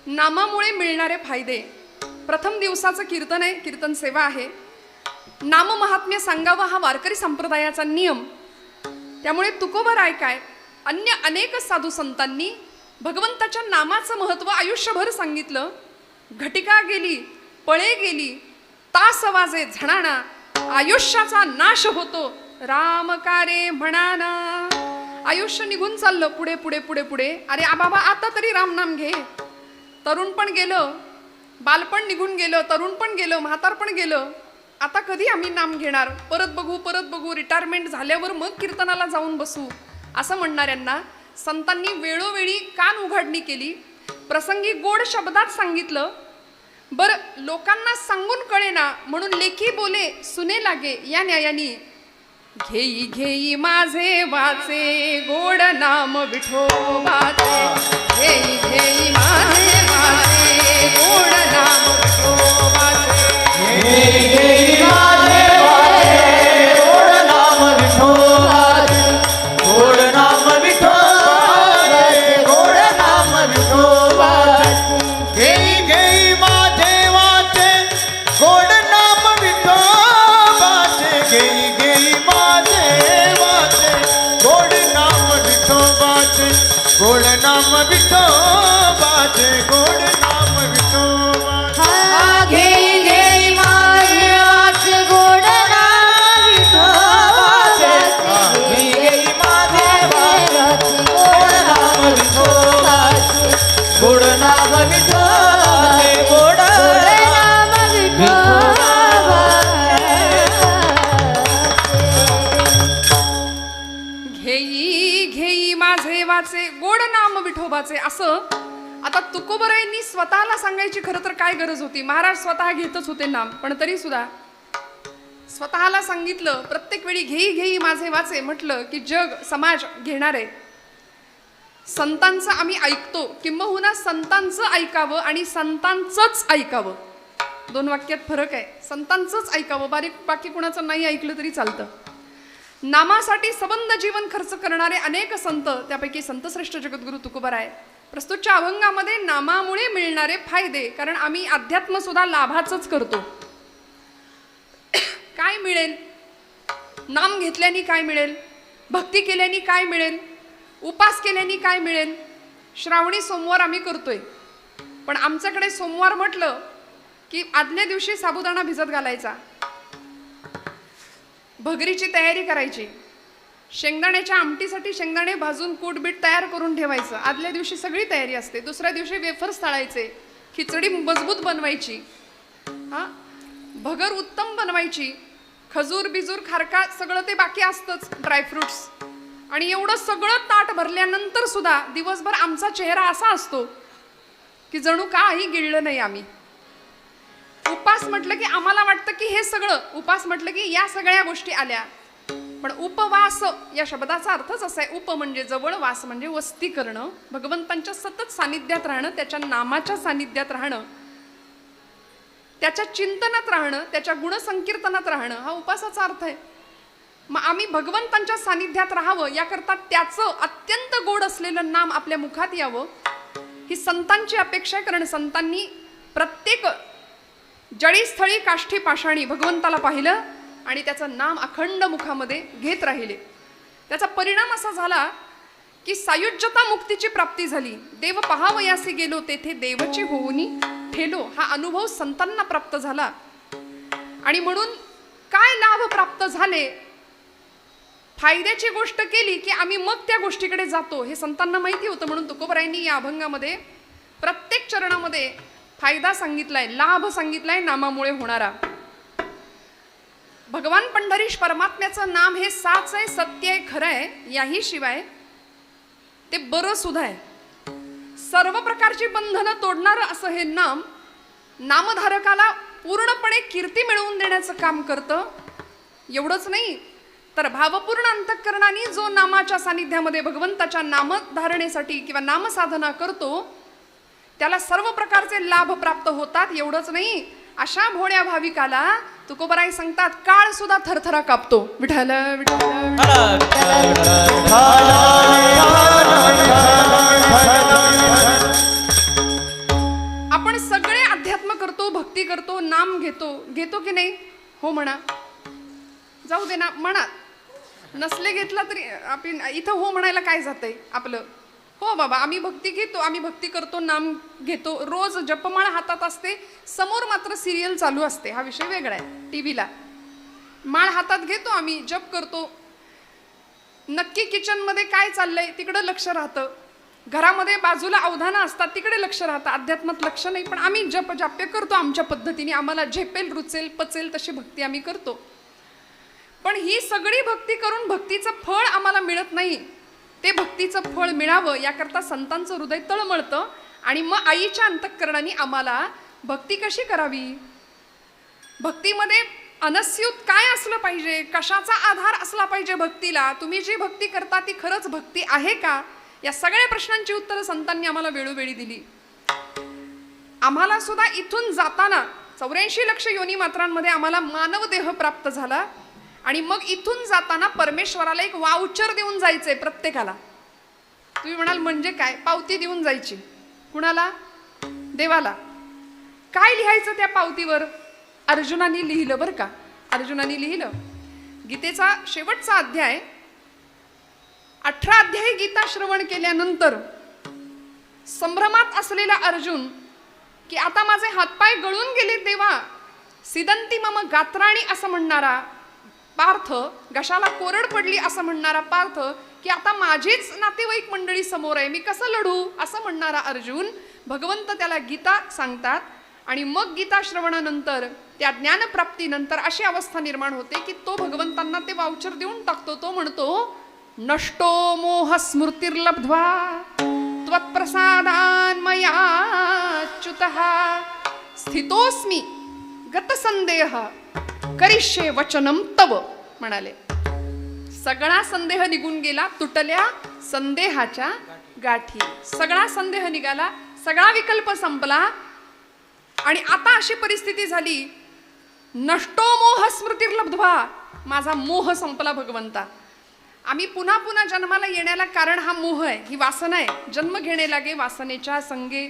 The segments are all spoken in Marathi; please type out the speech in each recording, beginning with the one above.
नामामुळे मिळणारे फायदे. प्रथम दिवसाचं कीर्तन आहे, कीर्तन सेवा आहे. नाम महात्म्य सांगावं हा वारकरी संप्रदायाचा नियम. त्यामुळे तुकोबराय काय अन्य अनेक साधू संतांनी भगवंताच्या नामाचं महत्त्व आयुष्यभर सांगितलं. घटिका गेली, पळे गेली, तास वाजे झणाणा, आयुष्याचा नाश होतो रामकारे म्हणाना. आयुष्य निघून चाललं पुढे पुढे पुढे पुढे. अरे बाबा आता तरी राम नाम घे. तरुण पण गेलं, बालपण निघून गेलं, तरुण पण गेलं, म्हातार पण गेलं. आता कधी आम्ही नाम घेणार? परत बघू, रिटायरमेंट झाल्यावर मग कीर्तनाला जाऊन बसू असं म्हणणाऱ्यांना संतांनी वेळोवेळी कान उघडणी केली. प्रसंगी गोड शब्दात सांगितलं. बरं लोकांना सांगून कळेना म्हणून लेखी बोले सुने लागे या न्यायानी. घेई घेई माझे वाचे गोड नाम विठोबाचे. घेई घेई माझे वाचे गोड नाम विठोबाचे. घेई घेई माझे वाचे गोड नाम विठोबाचे. गोड नाम विठोबाचे, गोड नाम विठोबाचे. घेई घेई माझे वाचे गोड नाम विठोबाचे. घेई घेई माझे वाचे गोड नाम विठोबाचे. गोड नाम विठोबाचे, गोड नाम विठोबाचे. घेई घेई माझे वाचे गोड नाम विठोबाचे. घेई घेई माझे वाचे गोड नाम विठोबाचे. गोड नाम विठोबाचे, गोड नाम घेई घेई माझे वाचे गोड नाम विठोबाचे. असं आता तुकोबरायांनी स्वतःला सांगायची खरं तर काय गरज होती? महाराज स्वतः घेतच होते नाम, पण तरी सुद्धा स्वतःला सांगितलं. प्रत्येक वेळी घेई घेई माझे वाचे म्हटलं की जग समाज घेणार आहे. संतांचं आम्ही ऐकतो, किंबहुना संतांचं ऐकावं आणि संतांचंच ऐकावं. दोन वाक्यात फरक आहे. संतांचंच ऐकावं, बाकी कुणाचं नाही ऐकलं तरी चालतं. नामासाठी सबंध जीवन खर्च करणारे अनेक संत, त्यापैकी संतश्रेष्ठ जगद्गुरु तुकोबराय प्रस्तुतच्या अभंगामध्ये नामामुळे मिळणारे फायदे. कारण आम्ही अध्यात्म सुद्धा लाभाचंच करतो. काय मिळेल? नाम घेतल्याने काय मिळेल? भक्ती केल्याने काय मिळेल? उपास केल्याने काय मिळेल? श्रावणी सोमवार आम्ही करतोय, पण आमच्याकडे सोमवार म्हटलं की आदल्या दिवशी साबुदाणा भिजत घालायचा, भगरीची तयारी करायची, शेंगदाण्याच्या आमटीसाठी शेंगदाणे भाजून कूटबीट तयार करून ठेवायचं. आदल्या दिवशी सगळी तयारी असते. दुसऱ्या दिवशी वेफर्स तळायचे, खिचडी मजबूत बनवायची, भगर उत्तम बनवायची, खजूर बिजूर खारका सगळं ते बाकी असतंच, ड्रायफ्रुट्स. आणि एवढं सगळं ताट भरल्यानंतर सुद्धा दिवसभर आमचा चेहरा असा असतो की जणू काही गिळलं नाही आम्ही. उपास म्हटलं की आम्हाला वाटतं की हे सगळं, उपास म्हटलं की या सगळ्या गोष्टी आल्या. पण उपवास या शब्दाचा अर्थच असा आहे. उप म्हणजे जवळ, वास म्हणजे वस्ती करणं, भगवंतांच्या सतत सानिध्यात राहणं, त्याच्या नामाच्या सानिध्यात राहणं, त्याच्या चिंतनात राहणं, त्याच्या गुणसंकीर्तनात राहणं, हा उपासाचा अर्थ आहे. मग आम्ही भगवंतांच्या सानिध्यात राहावं याकरता त्याचं अत्यंत गोड असलेलं नाम आपल्या मुखात यावं ही संतांची अपेक्षा आहे. कारण संतांनी प्रत्येक जळीस्थळी काष्ठी पाषाणी भगवंताला पाहिलं आणि त्याचं नाम अखंड मुखामध्ये घेत राहिले. त्याचा परिणाम असा झाला की सायुज्यता मुक्तीची प्राप्ती झाली. देव पहावयासी गेलो तेथे देवची होऊनी ठेलो, हा अनुभव संतांना प्राप्त झाला. आणि म्हणून काय लाभ प्राप्त झाले? फायद्याची गोष्ट केली की आम्ही मग त्या गोष्टीकडे जातो हे संतांना माहिती होतं. म्हणून तुकोबरायांनी या अभंगामध्ये प्रत्येक चरणामध्ये फायदा सांगितलाय, लाभ सांगितलाय नामामुळे होणारा. भगवान पंढरीश परमात्म्याचं नाम हे साच आहे, सत्य आहे, खरं आहे. याही शिवाय ते बरं सुद्धा आहे. सर्व प्रकारची बंधनं तोडणारं असं हे नाम नामधारकाला पूर्णपणे कीर्ती मिळवून देण्याचं काम करतं. एवढंच नाही तर भावपूर्ण अंतःकरणाने जो नामाच्या सानिध्यामध्ये भगवंताच्या नामधारणेसाठी किंवा नामसाधना करतो त्याला सर्व प्रकारचे लाभ प्राप्त होतात. एवढंच नाही, अशा भोळ्या भाविकाला तुकोबराय सांगतात काळ सुद्धा थरथरा कापतो. विठ्ठल विठ्ठल करतो, नाम घेतो, घेतो की नाही? हो म्हणा. जाऊ दे ना, म्हणा. नसले घेतला तरी आपण इथं हो म्हणायला काय जातंय आपलं? हो बाबा, आम्ही भक्ती घेतो, आम्ही भक्ती करतो, नाम घेतो, रोज जपमाळ हातात असते, समोर मात्र सिरियल चालू असते. हा विषय वेगळा आहे. टीव्हीला माळ हातात घेतो, आम्ही जप करतो. नक्की किचनमध्ये काय चाललंय तिकडं लक्ष राहतं, घरामध्ये बाजूला अवधानं असतात तिकडे लक्ष राहतं, अध्यात्मात लक्ष नाही. पण आम्ही जप जाप्य करतो आमच्या पद्धतीने, आम्हाला झेपेल, रुचेल, पचेल तशी भक्ती आम्ही करतो. पण ही सगळी भक्ती करून भक्तीचं फळ आम्हाला मिळत नाही. ते भक्तीचं फळ मिळावं याकरता संतांचं हृदय तळमळतं. आणि मग आईच्या अंतःकरणाने आम्हाला भक्ती कशी करावी, भक्तीमध्ये अनस्यूत काय असलं पाहिजे, कशाचा आधार असला पाहिजे भक्तीला, तुम्ही जी भक्ती करता ती खरंच भक्ती आहे का, या सगळ्या प्रश्नांची उत्तरं संतांनी आम्हाला वेळोवेळी दिली. आम्हाला सुद्धा इथून जाताना 84 लक्ष योनी मात्रांमध्ये आम्हाला मानव देह प्राप्त झाला. आणि मग इथून जाताना परमेश्वराला एक वाउचर देऊन जायचंय प्रत्येकाला. तुम्ही म्हणाल म्हणजे काय? पावती देऊन जायची. कुणाला? देवाला. काय लिहायचं त्या पावतीवर? अर्जुनाने लिहिलं बरं का. अर्जुनाने लिहिलं. गीतेचा शेवटचा अध्याय, 18 अध्याय गीता श्रवण केल्यानंतर संभ्रमात असलेला अर्जुन, की आता माझे हातपाय गळून गेले देवा, सिदंती मम गात्राणी असं म्हणणारा पार्थ, घशाला कोरड पडली असं म्हणणारा पार्थ, की आता माझीच नातेवाईक मंडळी समोर आहे, मी कसं लढू असं म्हणणारा अर्जुन, भगवंत त्याला गीता सांगतात. आणि मग गीता श्रवणानंतर त्या ज्ञानप्राप्तीनंतर अशी अवस्था निर्माण होते की तो भगवंतांना ते वाउचर देऊन टाकतो. तो म्हणतो, नष्टो मोह स्मृतिर्लब्ध्वा त्वत्प्रसादान् मयाच्युतः स्थितोस्मि गतसंदेह करिष्ये वचनम तव म्हणाले. सगळा संदेह निघून गेला, तुटल्या संदेहाच्या गाठी. सगळा संदेह निघाला, सगळा विकल्प संपला. आणि आता अशी परिस्थिती झाली, नष्टो मोह स्मृतिर्लब्ध्वा, माझा मोह संपला भगवंता. आम्ही पुन्हा पुन्हा जन्माला येण्याला कारण हा मोह आहे, ही वासना आहे. जन्म घेणे लागे वासनेच्या संगे.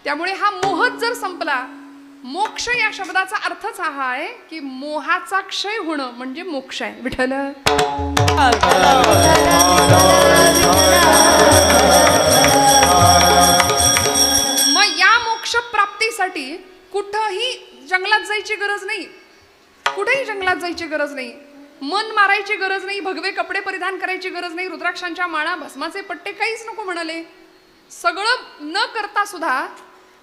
त्यामुळे हा मोहच जर संपला, मोक्ष या शब्दाचा अर्थच हा आहे की मोहाचा क्षय होणं म्हणजे मोक्ष आहे. विठ्ठल मग या मोक्ष प्राप्तीसाठी कुठंही जंगलात जायची गरज नाही, कुठेही जंगलात जायची गरज नाही, मन मारायची गरज नाही, भगवे कपडे परिधान करायची गरज नाही, रुद्राक्षांच्या माळा, भस्माचे पट्टे काहीच नको म्हणाले. सगळं न करता सुद्धा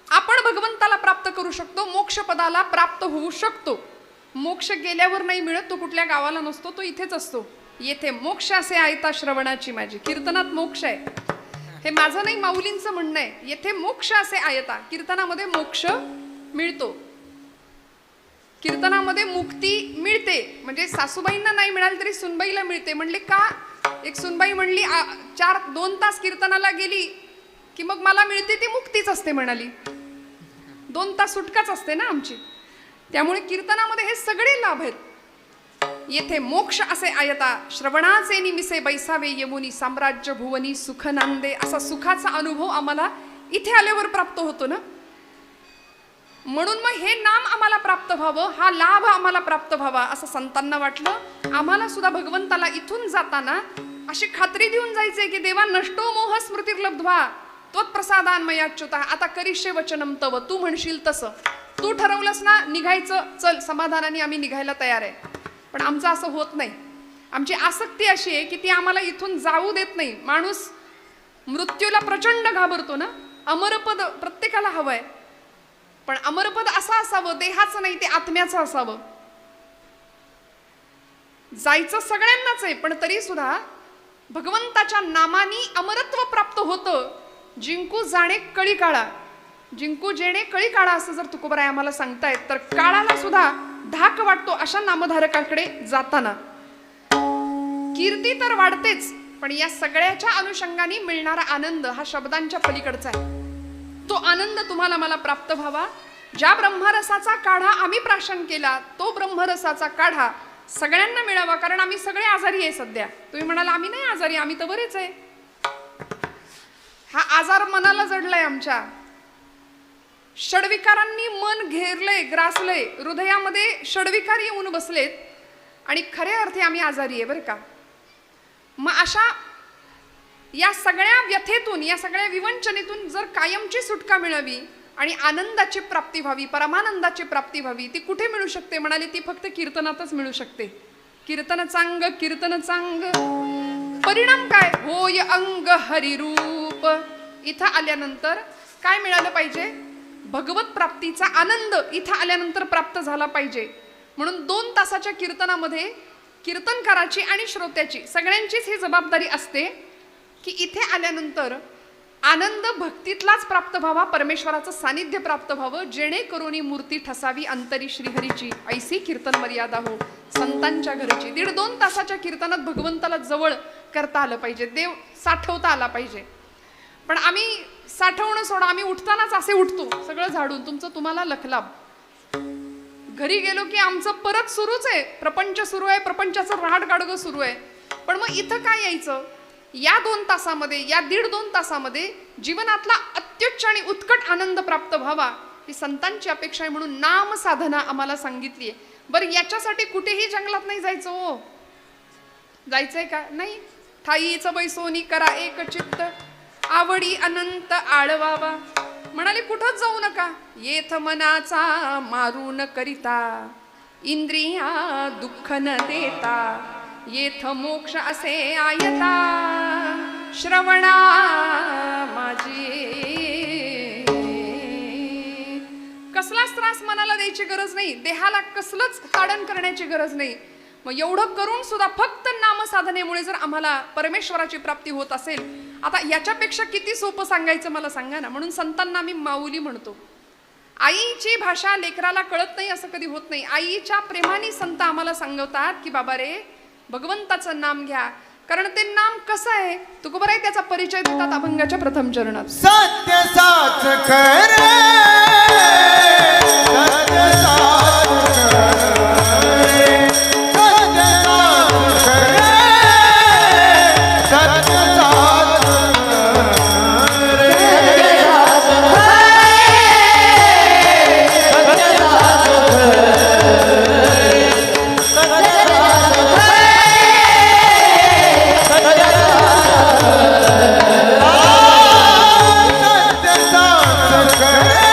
आपण भगवंताला प्राप्त करू शकतो, मोक्ष पदाला प्राप्त होऊ शकतो. मोक्ष गेल्यावर नाही मिळत, तो कुठल्या गावाला नसतो, तो इथेच असतो. येथे मोक्ष असे आयता श्रवणाची माझी. कीर्तनात मोक्ष आहे, हे माझं नाही माऊलींचं म्हणणं आहे. येथे मोक्ष असे आयता, कीर्तनामध्ये मोक्ष मिळतो, कीर्तनामध्ये मुक्ती मिळते. म्हणजे सासूबाईंना नाही मिळाली तरी सुनबाईला मिळते. म्हणले का? एक सुनबाई म्हणली, 2 तास कीर्तनाला गेली की मग मला मिळते ती मुक्तीच असते म्हणाली. 2 तास सुटकाच असते ना आमची. त्यामुळे कीर्तनामध्ये हे सगळे लाभ आहेत. येथे मोक्ष असे आयता श्रवणाचे निमिसे बैसावे यमुनी साम्राज्य भुवनी सुख नांदे. असा सुखाचा अनुभव आम्हाला इथे आल्यावर प्राप्त होतो ना. म्हणून मग हे नाम आम्हाला प्राप्त व्हावं, हा लाभ आम्हाला प्राप्त व्हावा असं संतांना वाटलं. आम्हाला सुद्धा भगवंताला इथून जाताना अशी खात्री देऊन जायचे की देवा, नष्टो मोह स्मृतिर्लब्ध्वा त्वत्प्रसादान् मयाच्युतः. आता करिष्ये वचनम तव, तू म्हणशील तसं, तू ठरवलंस ना निघायचं, चल समाधानाने आम्ही निघायला तयार आहे. पण आमचं असं होत नाही. आमची आसक्ती अशी आहे की ती आम्हाला इथून जाऊ देत नाही. माणूस मृत्यूला प्रचंड घाबरतो ना. अमरपद प्रत्येकाला हवंय, पण अमरपद असं असावं, देहाचं नाही, ते आत्म्याचं असावं. जायचं सगळ्यांनाच आहे, पण तरी सुद्धा भगवंताच्या नामानी अमरत्व प्राप्त होतं. जिंकू जाणे कळी काळा, जिंकू जेणे कळी काळा असं जर तुकोबराय आम्हाला सांगतायत, तर काळाला सुद्धा धाक वाटतो अशा नामधारकाकडे जाताना. कीर्ती तर वाढतेच, पण या सगळ्याच्या अनुषंगाने मिळणारा आनंद हा शब्दांच्या पलीकडचा आहे. तो आनंद तुम्हाला मला प्राप्त व्हावा. ज्या ब्रह्मरसाचा काढा आम्ही प्राशन केला, तो ब्रह्मरसाचा काढा सगळ्यांना मिळावा. कारण आम्ही सगळे आजारी आहे सध्या. तुम्ही म्हणाला आम्ही नाही आजारी, आम्ही तर बरेच आहे. हा आजार मनाला जडलाय आमच्या. षडविकारांनी मन घेरलंय, ग्रासलंय, हृदयामध्ये षडविकार येऊन बसलेत आणि खऱ्या अर्थी आम्ही आजारी आहे बरं का. मग अशा या सगळ्या व्यथेतून, या सगळ्या विवंचनेतून जर कायमची सुटका मिळावी आणि आनंदाची प्राप्ती व्हावी, परमानंदाची प्राप्ती व्हावी, ती कुठे मिळू शकते म्हणाली? ती फक्त कीर्तनातच मिळू शकते. कीर्तन चांग, कीर्तन चांग. परिणाम काय? होय अंग हरिरूप. इथं आल्यानंतर काय मिळालं पाहिजे? भगवत प्राप्तीचा आनंद इथं आल्यानंतर प्राप्त झाला पाहिजे. म्हणून 2 तासाच्या कीर्तनामध्ये कीर्तनकाराची आणि श्रोत्याची सगळ्यांचीच ही जबाबदारी असते की इथे आल्यानंतर आनंद भक्तीतलाच प्राप्त व्हावा, परमेश्वराचं सानिध्य प्राप्त व्हावं, जेणेकरून मूर्ती ठसावी अंतरी श्रीहरीची. ऐसी कीर्तन मर्यादा हो संतांच्या घरची. 1.5-2 तासाच्या कीर्तनात भगवंताला जवळ करता आलं पाहिजे, देव साठवता आला पाहिजे. पण आम्ही साठवणं सोडा, आम्ही उठतानाच असे उठतो सगळं झाडून, तुमचं तुम्हाला लखलाभ. घरी गेलो की आमचं परत सुरूच आहे, प्रपंच सुरू आहे, प्रपंचाचं रहाटगाडगं सुरू आहे. पण मग इथं काय यायचं? या 2 तासामध्ये, या 1.5-2 तासामध्ये जीवनातला अत्युच्च आणि उत्कट आनंद प्राप्त व्हावा ही संतांची अपेक्षा आहे. म्हणून नाम साधना आम्हाला सांगितली आहे. बरं, याच्यासाठी कुठेही जंगलात नाही जायचं हो. जायचंय का? नाही. ठाईचं बैसोनी करा एक चित्त, आवडी अनंत आळवावा. म्हणाले कुठंच जाऊ नका. येथ मनाचा मारून करिता, इंद्रिया दुःख न देता, येथ मोक्ष असे आयता, श्रवणा माझी. कसलाच त्रास मनाला द्यायची गरज नाही, देहाला कसलंच ताडण करण्याची गरज नाही. मग एवढं करून सुद्धा फक्त नामसाधनेमुळे जर आम्हाला परमेश्वराची प्राप्ती होत असेल, आता याच्यापेक्षा किती सोपं सांगायचं मला सांगा ना. म्हणून संतांना आम्ही माऊली म्हणतो. आईची भाषा लेकराला कळत नाही असं कधी होत नाही. आईच्या प्रेमाने संत आम्हाला सांगवतात की बाबा रे, भगवंताचं नाम घ्या. कारण ते नाम कसं आहे तुकोबाराय त्याचा परिचय देतात अभंगाच्या प्रथम चरणात. सत्य साच करे, सत्य साच करे, सत्य साच करे, सत्य साच करे.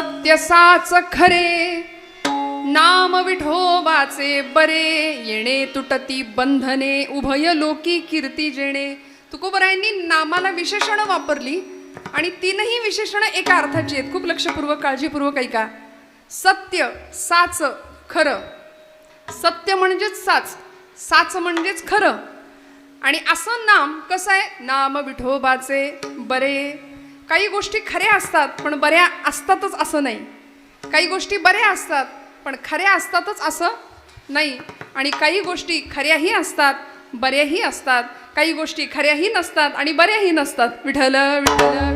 सत्य साच खरे, नाम विठोबाचे बरे, येणे तुटती बंधने, उभय लोकी कीर्ती जेणे. तुकोबरायांनी नामाला विशेषण वापरली आणि तीनही विशेषणं एका अर्थाची आहेत. खूप लक्षपूर्वक काळजीपूर्वक ऐका. सत्य साच खरं. सत्य म्हणजेच साच, साच म्हणजेच खरं. आणि असं नाम कसं आहे, नाम विठोबाचे बरे. काही गोष्टी खऱ्या असतात पण बऱ्या असतातच असं नाही. काही गोष्टी बऱ्या असतात पण खऱ्या असतातच असं नाही. आणि काही गोष्टी खऱ्याही असतात बऱ्याही असतात. काही गोष्टी खऱ्याही नसतात आणि बऱ्याही नसतात. विठ्ठल विठ्ठल.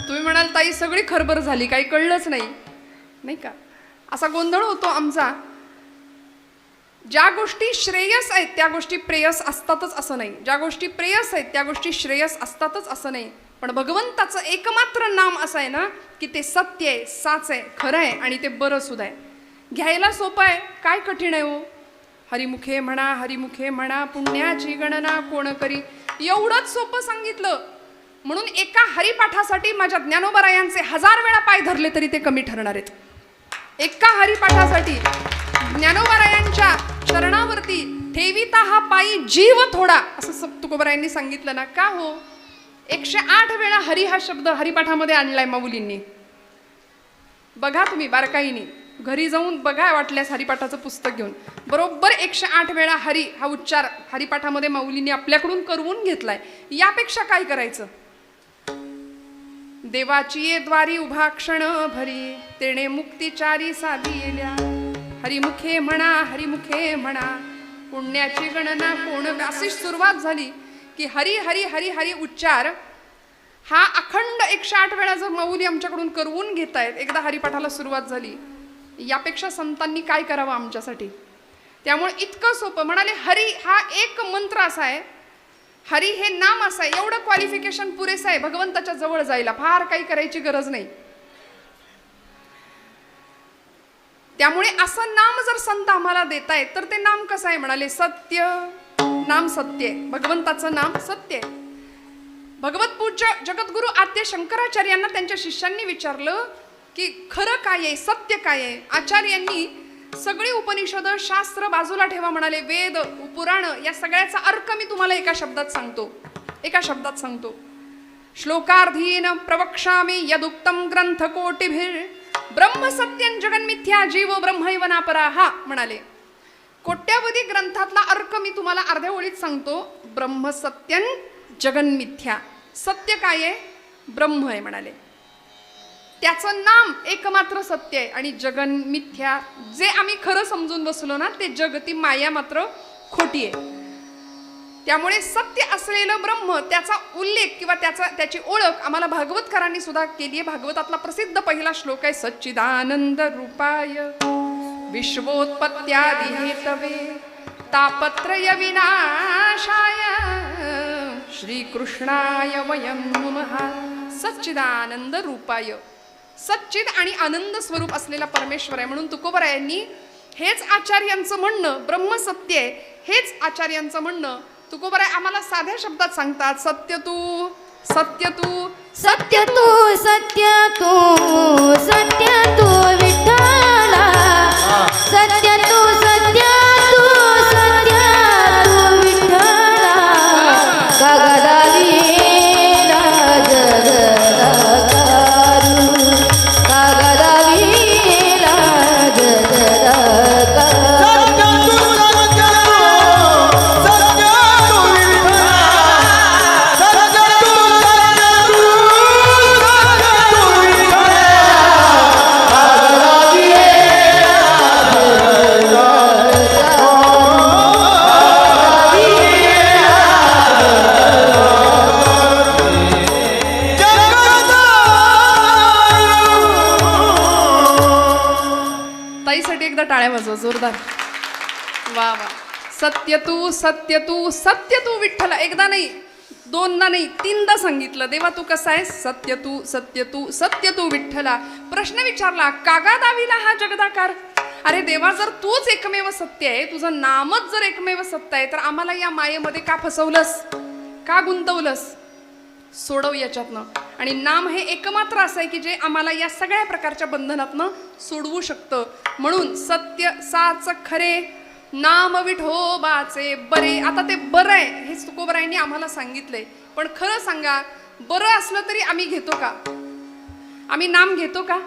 तुम्ही म्हणाल ताई सगळी खरबर झाली, काही कळलंच नाही, नाही का? असा गोंधळ होतो आमचा. ज्या गोष्टी श्रेयस आहेत त्या गोष्टी प्रेयस असतातच असं नाही. ज्या गोष्टी प्रेयस आहेत त्या गोष्टी श्रेयस असतातच असं नाही. पण भगवंताचं एकमात्र नाम असं आहे ना की ते सत्य आहे, साच आहे, खरं आहे आणि ते बरं सुद्धा आहे. घ्यायला सोपं आहे, काय कठीण आहे हो. हरिमुखे म्हणा, हरिमुखे म्हणा, पुण्याची गणना कोण करी, एवढंच सोपं सांगितलं. म्हणून एका हरिपाठासाठी माझ्या ज्ञानोबरायांचे 1000 वेळा पाय धरले तरी ते कमी ठरणार आहेत. एका हरिपाठासाठी ज्ञानोबरायांच्या चरणावरती ठेविता हा पायी जीव थोडा, असं तुकोबरायांनी सांगितलं ना. का हो, 108 वेळा हरी हा शब्द हरिपाठामध्ये आणलाय माऊलींनी. बघा तुम्ही बारकाईने घरी जाऊन बघा, वाटल्यास हरिपाठाचं पुस्तक घेऊन. बरोबर 108 वेळा हरी हा उच्चार हरिपाठामध्ये माऊलींनी आपल्याकडून करवून घेतलाय. यापेक्षा काय करायचं. देवाची ये द्वारी उभा क्षण भरी, तेणे मुक्तिचारी साधी येल्या. हरिमुखे म्हणा, हरिमुखे म्हणा, पुण्याची गणना कोण. अशी सुरुवात झाली की हरी हरी हरी हरी उच्चार हा अखंड 108 वेळा जर माऊली आमच्याकडून करवून घेत आहेत. एकदा हरिपाठाला सुरुवात झाली, यापेक्षा संतांनी काय करावं आमच्यासाठी. त्यामुळे इतकं सोपं. म्हणाले हरी हा एक मंत्र असा आहे, हरी हे नाम असं आहे, एवढं क्वालिफिकेशन पुरेसं आहे भगवंताच्या जवळ जायला. फार काही करायची गरज नाही. त्यामुळे असं नाम जर संत आम्हाला देतायत तर ते नाम कसं आहे. म्हणाले सत्य. नाम सत्य आहे, भगवंताचं नाम सत्य आहे. भगवत पूज्य जगद्गुरु आद्य शंकराचार्यांना त्यांच्या शिष्यांनी विचारलं की खरं काय आहे, सत्य काय आहे. आचार्यांनी सगळी उपनिषद शास्त्र बाजूला ठेवा म्हणाले. वेद पुराण या सगळ्याचा अर्थ मी तुम्हाला एका शब्दात सांगतो. श्लोकार्धीन प्रवक्ष्यामि यदुक्तम ग्रंथ कोटिभिर, ब्रह्म सत्यं जगन्मिथ्या जीव ब्रह्मैव नापराहा. म्हणाले कोट्यावधी ग्रंथातला अर्थ मी तुम्हाला अर्ध्या ओळीत सांगतो. ब्रह्म सत्यं जगन्मिथ्या. सत्य काय आहे, ब्रह्म आहे म्हणाले. त्याचं नाम एकमात्र सत्य आहे आणि जगन मिथ्या, जे आम्ही खरं समजून बसलो ना ते जग, ती माया मात्र खोटी आहे. त्यामुळे सत्य असलेलं ब्रह्म, त्याचा उल्लेख किंवा त्याची ओळख आम्हाला भागवतकारांनी सुद्धा केली आहे. भागवतातला प्रसिद्ध पहिला श्लोक आहे सच्चिदानंद रूपाय विश्वोत्पत्त्यादि हेतवे तापत्रय विनाशाय श्रीकृष्णाय वयं नमः. सच्चिदानंद रूपाय, सच्चिद आणि आनंद स्वरूप असलेला परमेश्वर आहे. म्हणून तुकोबरायांनी हेच आचार्यांचं म्हणणं, ब्रह्म सत्य आहे हेच आचार्यांचं म्हणणं तुकोबराय आम्हाला साध्या शब्दात सांगतात. सत्य तू, सत्य तू, सत्य तू, सत्य तू, सत्य तू विठ्ठला. सत्य तू, सत्य तू, सत्य तू विठ्ठला. कागदावी टाळ्या वाजवा जोरदार. वा वा. सत्य तू, सत्य तू, सत्य तू विठ्ठला. एकदा नाही, दोनदा नाही, तीनदा सांगितलं. देवा तू कसा आहे. सत्य तू, सत्य तू, सत्य तू विठ्ठला. प्रश्न विचारला कागा दाविला हा जगदाकार. अरे देवा, जर तूच एकमेव सत्य आहे, तुझं नामच जर एकमेव सत्य आहे, तर आम्हाला या मायेमध्ये का फसवलंस, का गुंतवलंस. सोडव याच्यातनं. आणि नाम हे एकमात्र असं आहे की जे आम्हाला या सगळ्या प्रकारच्या बंधनातनं सोडवू शकतं. म्हणून सत्य साच खरे नाम विठोबाचे बरे. आता ते बरं आहे हे तुकोबरायांनी आम्हाला सांगितलंय, पण खरं सांगा, बरं असलं तरी आम्ही घेतो का? आम्ही नाम घेतो का?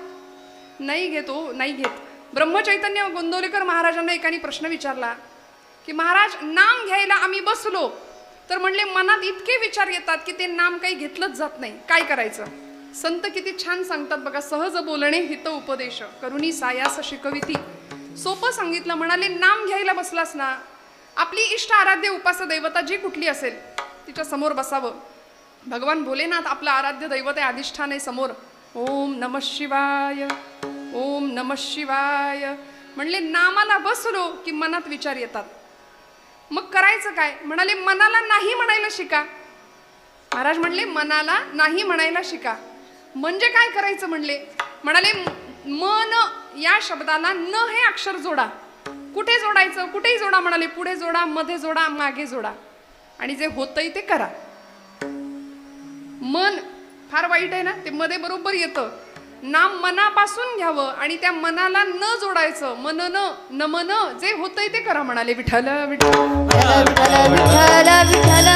नाही घेतो, नाही घेत. ब्रह्मचैतन्य गोंदवलेकर महाराजांना एकाने प्रश्न विचारला की महाराज, नाम घ्यायला आम्ही बसलो तर म्हणले मनात इतके विचार येतात की ते नाम काही घेतलंच जात नाही, काय करायचं? संत किती छान सांगतात बघा, सहज बोलणे हित उपदेश करुणी सायास शिकविती. सोपं सांगितलं. म्हणाले नाम घ्यायला बसलास ना, आपली इष्ट आराध्य उपास्य दैवता जी कुठली असेल तिच्या समोर बसावं. भगवान भोलेनाथ आपलं आराध्य दैवत आहे, अधिष्ठान आहे समोर. ओम नमः शिवाय, ओम नमः शिवाय म्हणले. नामाला बसलो की मनात विचार येतात. मग करायचं काय? म्हणाले मनाला नाही म्हणायला शिका. महाराज म्हणले मनाला नाही म्हणायला शिका. म्हणजे काय करायचं म्हणले? म्हणाले मन या शब्दाला न हे अक्षर जोडा. कुठे जोडायचं? कुठेही जोडा. म्हणाले पुढे जोडा, मध्ये जोडा, मागे जोडा, आणि जे होतंय ते करा. मन फार वाईट आहे ना, ते मध्ये बरोबर येतं. नाम मनापासून घ्यावं आणि त्या मनाला न जोडायचं. मनन नमन जे होतंय ते करा. म्हणाले विठ्ठल विठ्ठल विठ्ठल विठ्ठल विठ्ठल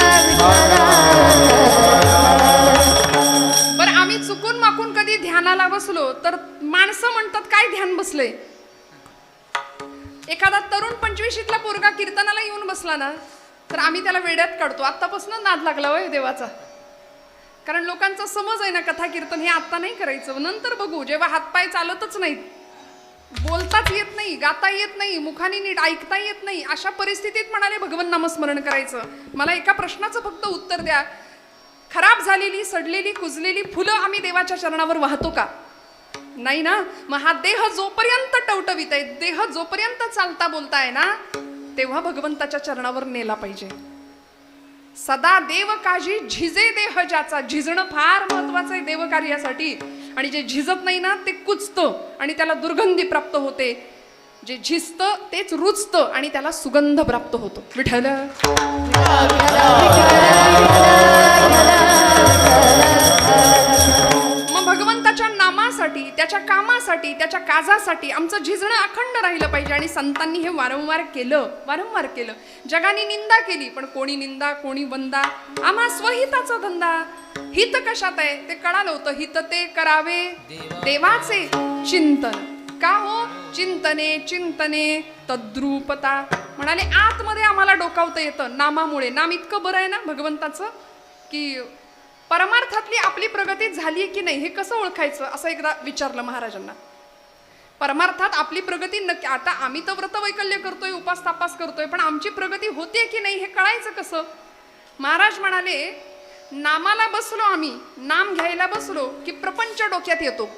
बरं, आम्ही चुकून माकून कधी ध्यानाला बसलो तर माणसं म्हणतात काय ध्यान बसलंय. एखादा तरुण 25शीतला पोरगा कीर्तनाला येऊन बसला ना तर आम्ही त्याला वेड्यात काढतो. आत्तापासून नाद लागला होय देवाचा. कारण लोकांचा समज आहे ना, कथा कीर्तन हे आत्ता नाही करायचं, नंतर बघू, जेव्हा हातपाय चालतच नाहीत, बोलताच येत नाही, गाता येत नाही, मुखाने नीट ऐकता येत नाही, अशा परिस्थितीत म्हणाले भगवन नामस्मरण करायचं. मला एका प्रश्नाचं फक्त उत्तर द्या. खराब झालेली, सडलेली, कुजलेली फुलं आम्ही देवाच्या चरणावर वाहतो का? नाही ना. मग हा देह जोपर्यंत टवटवीत आहे, देह जोपर्यंत चालता बोलताय ना, तेव्हा भगवंताच्या चरणावर नेला पाहिजे. सदा देव काजी झिजे देह ज्याचा. झिजणं फार महत्वाचं आहे देवकार्यासाठी. आणि जे झिजत नाही ना ते कुचतं आणि त्याला दुर्गंधी प्राप्त होते. जे झिजतं तेच रुचतं आणि त्याला सुगंध प्राप्त होतो. विठ्ठल मग भगवंताच्या नामासाठी, त्याच्या कामासाठी, त्याच्या काजासाठी आमचं झिजणं अखंड राहिलं पाहिजे. आणि संतांनी हे वारंवार केलं. जगाने निंदा केली, पण कोणी निंदा कोणी वंदा, आम्हा स्वहिताचा धंदा. हित कशात आहे ते कळालं होतं. हित ते करावे देवाचे चिंतन. का हो? चिंतने चिंतने तद्रूपता. म्हणाले आतमध्ये आम्हाला डोकावता येतं नामामुळे. नाम इतकं बरं आहे ना भगवंताचं की परमार्थातली आपली प्रगती झाली की नाही हे कसं ओळखायचं असं एकदा विचारलं महाराजांना. परमार्थात आपली प्रगती नक्की, आता आम्ही तर व्रतवैकल्य करतोय, उपास तापास करतोय, पण आमची प्रगती होते की नाही हे कळायचं कसं? महाराज म्हणाले नामाला बसलो आम्ही, नाम घ्यायला बसलो की प्रपंच डोक्यात येतो.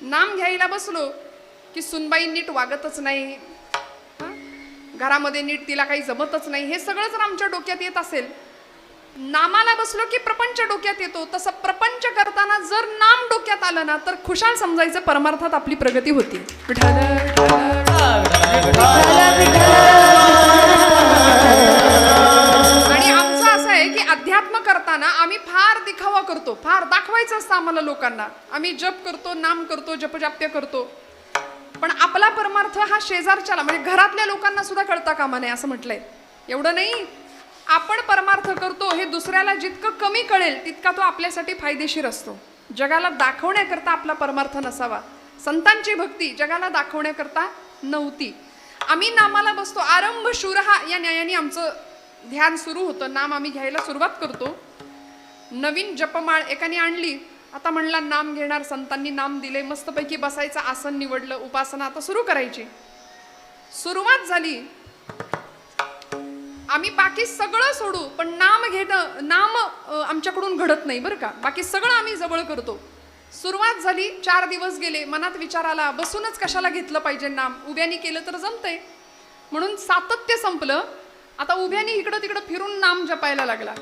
नाम घ्यायला बसलो की सुनबाई नीट वागतच नाही, घरामध्ये नीट तिला काही जमतच नाही, हे सगळं जर आमच्या डोक्यात येत असेल. नामाला बसलो की प्रपंच डोक्यात येतो. तसं प्रपंच करताना जर नाम डोक्यात आलं ना तर खुशाल समजायचं परमार्थात आपली प्रगती होती. आणि आमचं असं आहे की अध्यात्म करताना आम्ही फार दिखावा करतो, फार दाखवायचं असतं आम्हाला लोकांना. आम्ही जप करतो, नाम करतो, जपजाप्य करतो, पण आपला परमार्थ हा शेजारच्याला म्हणजे घरातल्या लोकांना सुद्धा कळता कामा नये असं म्हटलंय. एवढं नाही, आपण परमार्थ करतो हे दुसऱ्याला जितकं कमी कळेल तितका तो आपल्यासाठी फायदेशीर असतो. जगाला दाखवण्याकरता आपला परमार्थ नसावा. संतांची भक्ती जगाला दाखवण्याकरता नव्हती. आम्ही नामाला बसतो. आरंभ शूरहा या न्यायाने आमचं ध्यान सुरू होतं. नाम आम्ही घ्यायला सुरुवात करतो. नवीन जपमाळ एकाने आणली, आता म्हणला नाम घेणार, संतांनी नाम दिले, मस्तपैकी बसायचं आसन निवडलं, उपासना आता सुरू करायची. सुरुवात झाली. आम्ही बाकी सगळं सोडू पण नाम घेणं, नाम आमच्याकडून घडत नाही बरं का. बाकी सगळं आम्ही जवळ करतो. सुरुवात झाली, 4 दिवस गेले, मनात विचार आला बसूनच कशाला घेतलं पाहिजे नाम, उभ्यानी केलं तर जमतंय. म्हणून सातत्य संपलं. आता उभ्यानी इकडं तिकडं फिरून नाम जपायला लागला.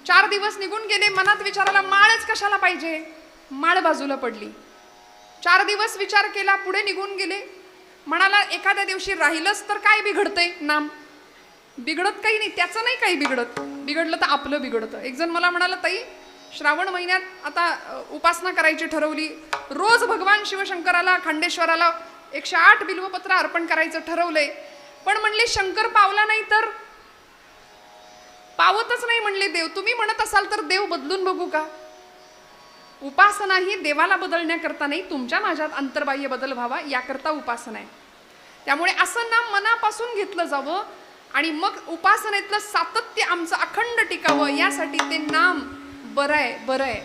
4 दिवस निघून गेले, मनात विचार आला माळच कशाला पाहिजे, माळ बाजूला पडली. 4 दिवस विचार केला, पुढे निघून गेले. म्हणाला एखाद्या दिवशी राहिलंच तर काय बिघडतंय, नाम बिघडत काही नाही, त्याचं नाही काही बिघडत, बिघडलं तर आपलं बिघडतं. एक जण मला म्हणाला ताई श्रावण महिन्यात आता उपासना करायची ठरवली. रोज भगवान शिवशंकराला खांडेश्वराला 108 बिल्वपत्र अर्पण करायचं ठरवलंय. पण म्हणले शंकर पावला नाही तर पावतच नाही म्हणले देव. तुम्ही म्हणत असाल तर देव बदलून बघू का? उपासना ही देवाला बदलण्याकरता नाही, तुमच्या माझ्यात अंतर्बाह्य बदल व्हावा याकरता उपासना आहे. त्यामुळे असं नाम मनापासून घेतलं जावं आणि मग उपासनेतलं सातत्य आमचं अखंड टिकावं यासाठी ते नाम बरं आहे,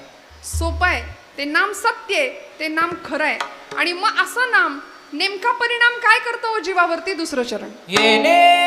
सोपं आहे, ते नाम सत्य आहे, ते नाम खरं आहे. आणि मग असं नाम नेमका परिणाम काय करतो हो जीवावरती? दुसरं चरण येणे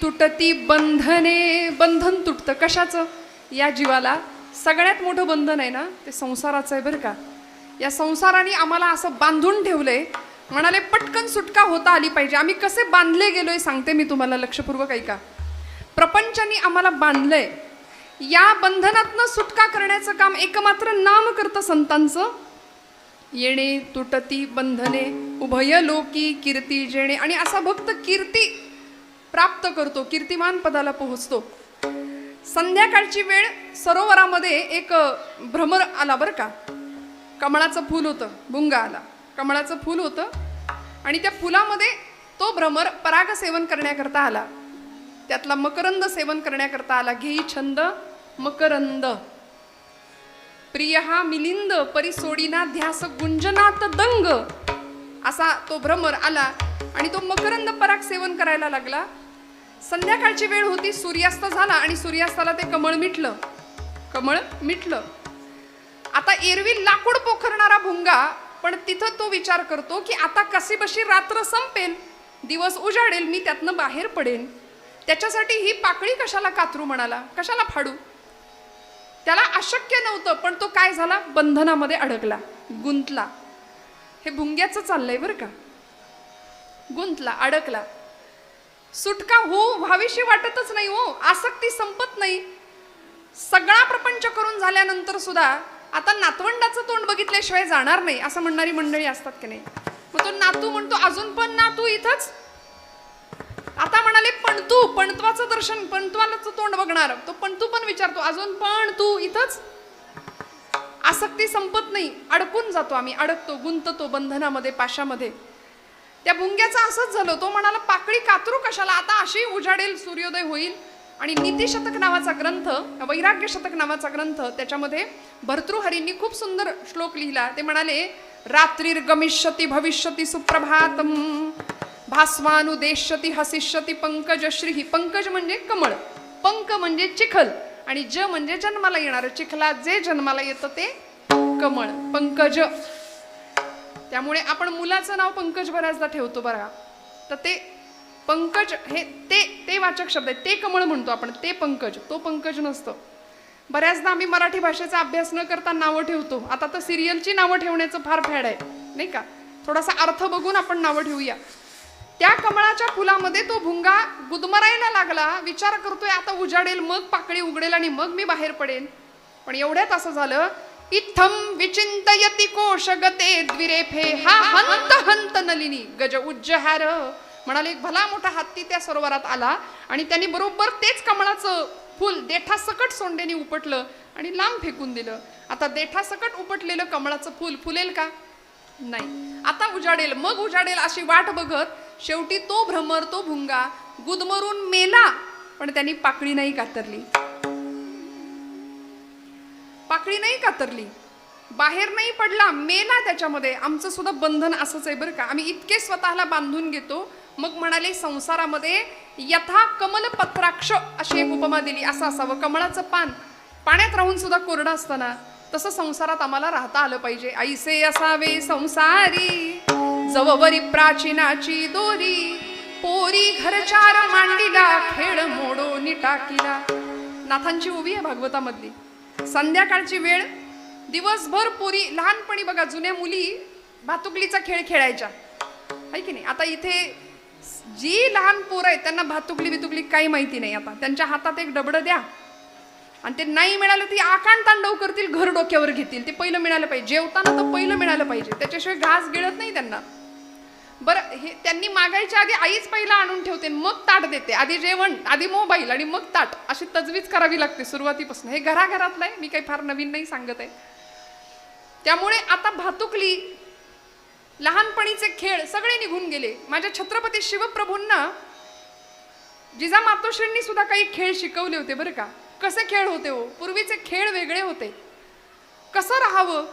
तुटती बंधने बंधन तुटतं कशाचं? या जीवाला सगळ्यात मोठं बंधन आहे ना ते संसाराचं आहे बरं का. या संसाराने आम्हाला असं बांधून ठेवलंय. म्हणाले पटकन सुटका होता आली पाहिजे. आम्ही कसे बांधले गेलोय सांगते मी तुम्हाला, लक्षपूर्वक ऐका. प्रपंचाने आम्हाला बांधलंय. या बंधनातनं सुटका करण्याचं काम एकमात्र नाम करतं संतांचं. येणे तुटती बंधने उभय लोकी कीर्ती जेणे. आणि असा भक्त कीर्ती प्राप्त करतो, कीर्तिमान पदाला पोहोचतो. संध्याकाळची वेळ सरोवरामध्ये एक भ्रमर आला बरं का. कमळाचं फूल होतं, भुंगा आला, कमळाचं फूल होतं आणि त्या फुलामध्ये तो भ्रमर पराग सेवन करण्याकरता आला. त्यातला मकरंद सेवन करण्याकरता आला. घेई छंद मकरंद प्रिय हा मिलिंद परी सोडीना ध्यास गुंजनात दंग. असा तो भ्रमर आला आणि तो मकरंद पराग सेवन करायला लागला. संध्याकाळची वेळ होती, सूर्यास्त झाला आणि सूर्यास्ताला ते कमळ मिटलं. आता एरवी लाकूड पोखरणारा भुंगा, पण तिथं तो विचार करतो की आता कशीबशी रात्र संपेल, दिवस उजाडेल, मी त्यातनं बाहेर पडेन. त्याच्यासाठी ही पाकळी कशाला कातरू म्हणाला, कशाला फाडू. त्याला अशक्य नव्हतं, पण तो काय झाला, बंधनामध्ये अडकला, गुंतला. हे भुंग्याचं चाललंय बरं का. गुंतला, अडकला. सुटका व्हावीशी वाटतच नाही हो. आसक्ती संपत नाही. सगळा प्रपंच करून झाल्यानंतर सुद्धा आता नातवंडाचं तोंड बघितल्याशिवाय जाणार नाही असं म्हणणारी मंडळी असतात की नाही. मग तो नातू म्हणतो अजून पण नातू इथंच. आता म्हणाले पणतू, पणत्वाचं दर्शन, पणत्वाचं तोंड बघणार. तो पणतू पण विचारतो अजून पण तू इथंच. आसक्ती संपत नाही. अडकून जातो आम्ही, अडकतो, गुंततो बंधनामध्ये, पाशामध्ये. त्या भुंग्याचं असंच झालं. तो म्हणाला पाकळी कातरू कशाला, आता अशी उजाडेल, सूर्योदय होईल. आणि नीतिशतक नावाचा ग्रंथ, वैराग्य शतक नावाचा ग्रंथ, त्याच्यामध्ये भर्तृहरींनी खूप सुंदर श्लोक लिहिला. ते म्हणाले रात्रीर्गमिष्यति भविष्यति सुप्रभातम भास्वानुदेश्यति हसिष्यति पंकजश्री. पंकज म्हणजे कमळ, पंक म्हणजे चिखल आणि ज म्हणजे जन्माला येणार. चिखला जे जन्माला येतं ते कमळ, पंकज. त्यामुळे आपण मुलाचं नाव पंकज बऱ्याचदा ठेवतो बघा. तर ते पंकज हे ते वाचक शब्द आहे. ते कमळ म्हणतो आपण, ते पंकज, तो पंकज नसतं. बऱ्याचदा आम्ही मराठी भाषेचा अभ्यास न करता नावं ठेवतो. आता तर सिरियलची नावं ठेवण्याचं फार फॅड आहे नाही का. थोडासा अर्थ बघून आपण नावं ठेवूया. त्या कमळाच्या फुलामध्ये तो भुंगा गुदमरायला लागला. विचार करतोय आता उजाडेल, मग पाकळी उघडेल आणि मग मी बाहेर पडेन. पण एवढ्यात असं झालं, इत्थम विचिंतयति कोशगते द्विरेफे हा हंत हंत नलिनी गज उज्जहार. म्हणाले एक भला मोठा हत्ती त्या सरोवरात आला आणि त्यांनी बरोबर तेच कमळाचं फुल देठासकट सोंडेने उपटलं आणि लांब फेकून दिलं. आता देठासकट उपटलेलं कमळाचं फुल फुलेल का? नाही. आता उजाडेल, मग उजाडेल अशी वाट बघत शेवटी तो भ्रमर, तो भुंगा गुदमरून मेला. पण त्यांनी पाकळी नाही कातरली, पाकळी नाही कातरली, बाहेर नाही पडला, मेला त्याच्यामध्ये. आमचं सुद्धा बंधन असंच आहे बरं का. आम्ही इतके स्वतःला बांधून घेतो. मग म्हणाले संसारामध्ये यथा कमल पत्राक्ष अशी एक उपमा दिली. असं असावं, कमळाचं पान पाण्यात राहून सुद्धा कोरडं असताना तसं संसारात आम्हाला राहता आलं पाहिजे. ऐसे असावे संसारी जववरी प्राचीनाची दोरी, पोरी घरचार मांडीला खेळ मोडो निटाकीला. नाथांची उभी आहे भागवतामधली. संध्याकाळची वेळ, दिवसभर पोरी, लहानपणी बघा जुन्या मुली भातुकलीचा खेळ खेळायच्या आहे की नाही. आता इथे जी लहान पोरं आहेत त्यांना भातुकली बितुकली काही माहिती नाही. आता त्यांच्या हातात एक डबडं द्या आणि ते नाही मिळालं ती आकांड तांडव करतील, घर डोक्यावर घेतील. ते पहिलं मिळालं पाहिजे, जेवताना तर पहिलं मिळालं पाहिजे, त्याच्याशिवाय घास गिळत नाही त्यांना. बरं, हे त्यांनी मागायच्या आधी आईच पहिला आणून ठेवते, मग ताट देते. आधी जेवण, आधी मोबाईल आणि मग ताट, अशी तजवीज करावी लागते सुरुवातीपासून. हे घराघरातलं आहे, मी काही फार नवीन नाही सांगत आहे. त्यामुळे आता भातुकली, लहानपणीचे खेळ सगळे निघून गेले. माझ्या छत्रपती शिवप्रभूंना जिजामातोश्रींनी सुद्धा काही खेळ शिकवले होते बरं का. कसे खेळ होते हो? पूर्वीचे खेळ वेगळे होते. कसं राहावं?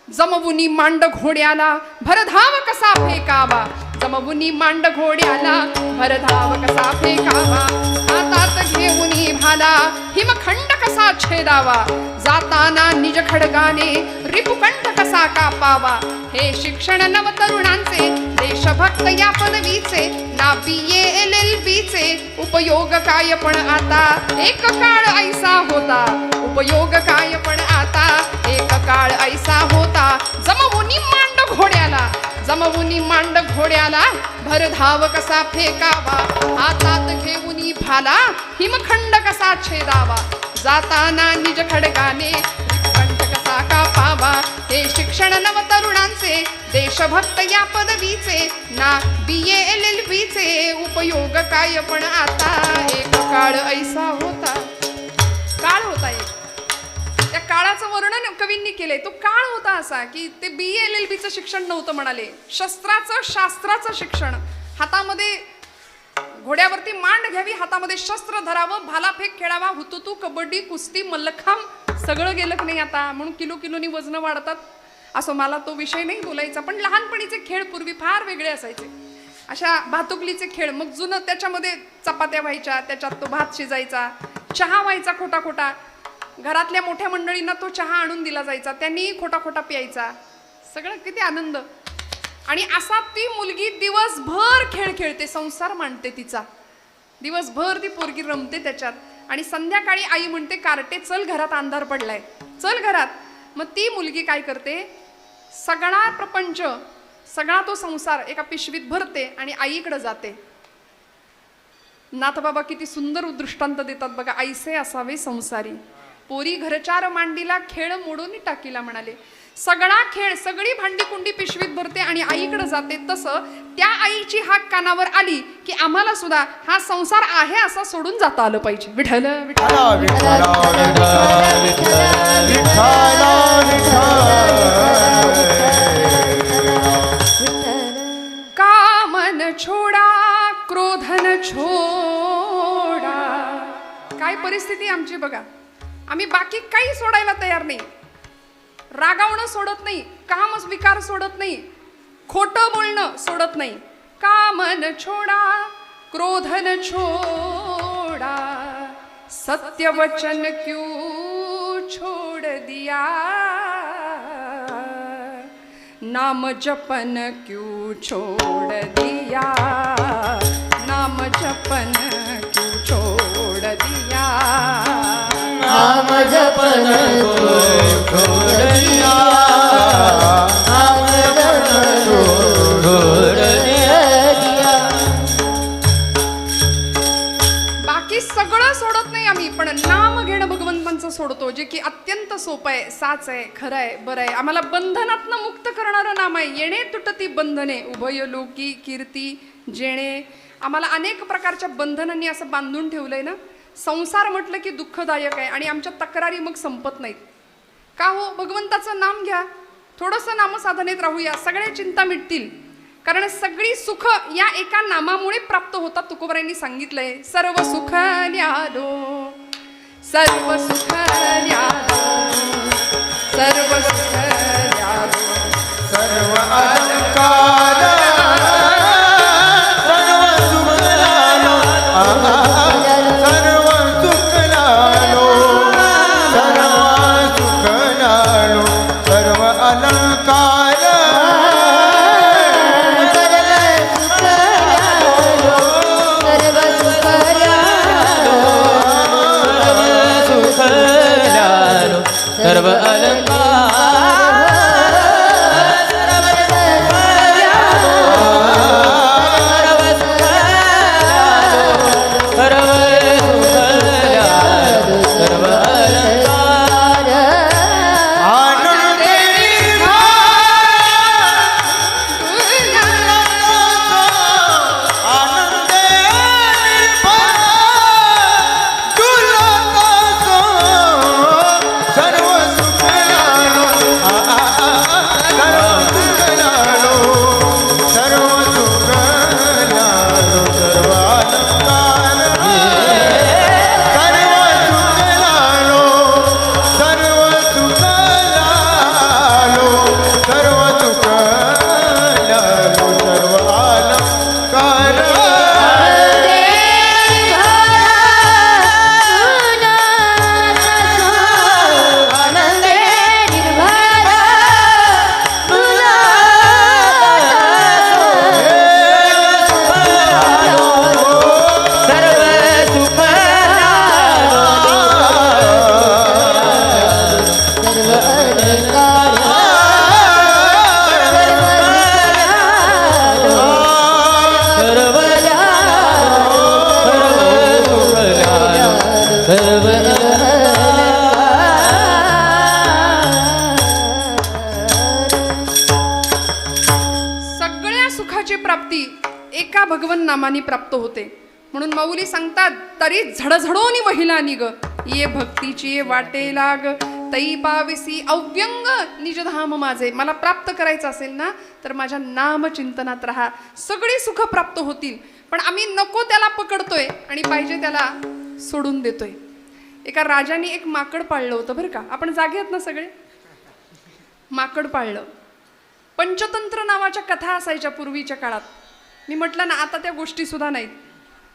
जमवुनी मांड घोड्याला भरधाव कसा फेकावा, जमवुनी मांड घोड्याला भरधाव कसा फेकावा, हातात घेऊनी भाला हिमखंड कसा छेदावा, जाताना निज खडगाने रिपुकंठ कसा कापावा. हे शिक्षण नवतरुणांचे, देशभक्त या पदवीचे, ना BA LLB चे उपयोग काय पण आता, एक काळ ऐसा होता, उपयोग काय पण आता, एक काळ ऐसा होता. जमवुनी मांड घोड्याला, जमवुनी मांड घोड्याला भरधाव कसा फेकावा, हातात घेऊनी भाला हिमखंड कसा छेदावा, जाताना निज खडगाने रिपुकंठ कसा कापावा. हे शिक्षण नवतरुणांचे, देशभक्त या पदवीचे, ना BA LLB चे उपयोग काय पण आता, एक काळ ऐसा होता. काळ होता एक, त्या काळाचं वर्णन कवींनी केलंय. तो काळ होता असा की ते BA LLB चं शिक्षण नव्हतं म्हणाले, शस्त्राचं शास्त्राचं शिक्षण. हातामध्ये घोड्यावरती मांड घ्यावी, हातामध्ये शस्त्र धरावं, भालाफेक खेळावा, हुतुतू, कबड्डी, कुस्ती, मल्लखांब सगळं गेलं की नाही आता. म्हणून किलो किलोनी वजनं वाढतात. असं मला तो विषय नाही बोलायचा, पण लहानपणीचे खेळ पूर्वी फार वेगळे असायचे. अशा भातुकलीचे खेळ, मग जुनं त्याच्यामध्ये चपात्या व्हायच्या, त्याच्यात तो भात शिजायचा, चहा व्हायचा खोटा खोटा, घरातल्या मोठ्या मंडळींना तो चहा आणून दिला जायचा, त्यांनी खोटा खोटा प्यायचा, सगळं किती आनंद. आणि असा ती मुलगी दिवसभर खेळ खेळते, संसार मांडते तिचा, दिवसभर ती पोरगी रमते त्याच्यात. आणि संध्याकाळी आई म्हणते कार्टे चल घरात, अंधार पडलाय, चल घरात. मग ती मुलगी काय करते, सगळा प्रपंच, सगळा तो संसार एका पिशवीत भरते आणि आईकडे जाते. नाथबाबा किती सुंदर दृष्टांत देतात बघा. ऐसे असावे संसारी, पोरी घरचार मांडीला खेळ मोडून टाकीला म्हणाले. सगळा खेळ, सगळी भांडी कुंडी पिशवीत भरते आणि आईकडे जाते. तसं त्या आईची हाक कानावर आली की आम्हाला सुद्धा हा संसार आहे असा सोडून जाता आलं पाहिजे. विठ्ठल विठ्ठल विठ्ठल कामन छोडा क्रोधन छोडा. काय परिस्थिती आमची बघा. आम्ही बाकी काही सोडायला तयार नाही. रागावणं सोडत नाही, काम विकार सोडत नाही, खोटं बोलणं सोडत नाही. कामन छोडा क्रोधन छोडा, सत्य वचन क्यों छोड़ दिया, नाम जपन क्यों छोड़ दिया, नाम जपन क्यों छोड़ दिया, नाम जपन को छोड़ दिया, नाम जपन को छोड़ दिया. बाकी सगळं सोडत नाही आम्ही, पण नाम घेणं भगवंतांचं सोडतो, जे की अत्यंत सोपं आहे, साच आहे, खरं आहे, बरं आहे. आम्हाला बंधनातनं मुक्त करणारं नाम आहे. येणे तुटती बंधने उभय लोकी कीर्ती जेणे. आम्हाला अनेक प्रकारच्या बंधनांनी असं बांधून ठेवलंय ना. संसार म्हटलं की दुःखदायक आहे आणि आमच्या तक्रारी मग संपत नाहीत. का हो? भगवंताचं नाम घ्या, थोडंसं नामसाधनेत राहूया, सगळ्या चिंता मिटतील. कारण सगळी सुख या एका नामामुळे प्राप्त होतात. तुकोबारायांनी सांगितलंय, सर्व सुख न्यालो, सर्व सुख न्यालो, सर्व सुख न्यालो, सर्व अलंकार सर्व सुखलालो, सर्व सुखलालो, सर्व सुखलालो, सर्व अलंकार सर्व अलंकार सगळ्या सुखाची प्राप्ती एका भगवन नामाने प्राप्त होते. म्हणून माऊली सांगतात, तरी झडझडोनी वहिला निग ये भक्तीची वाटे लाग, तई पाविसी अव्यंग निजधाम माझे. मला प्राप्त करायचं असेल ना तर माझ्या नामचिंतनात राहा, सगळी सुख प्राप्त होतील. पण आम्ही नको त्याला पकडतोय आणि पाहिजे त्याला सोडून देतोय. एका राजाने एक माकड पाळलं होतं बरं का. आपण जागे आहेत ना सगळे? माकड पाळलं. पंचतंत्र नावाच्या कथा असायच्या पूर्वीच्या काळात. मी म्हटलं ना, आता त्या गोष्टी सुद्धा नाहीत.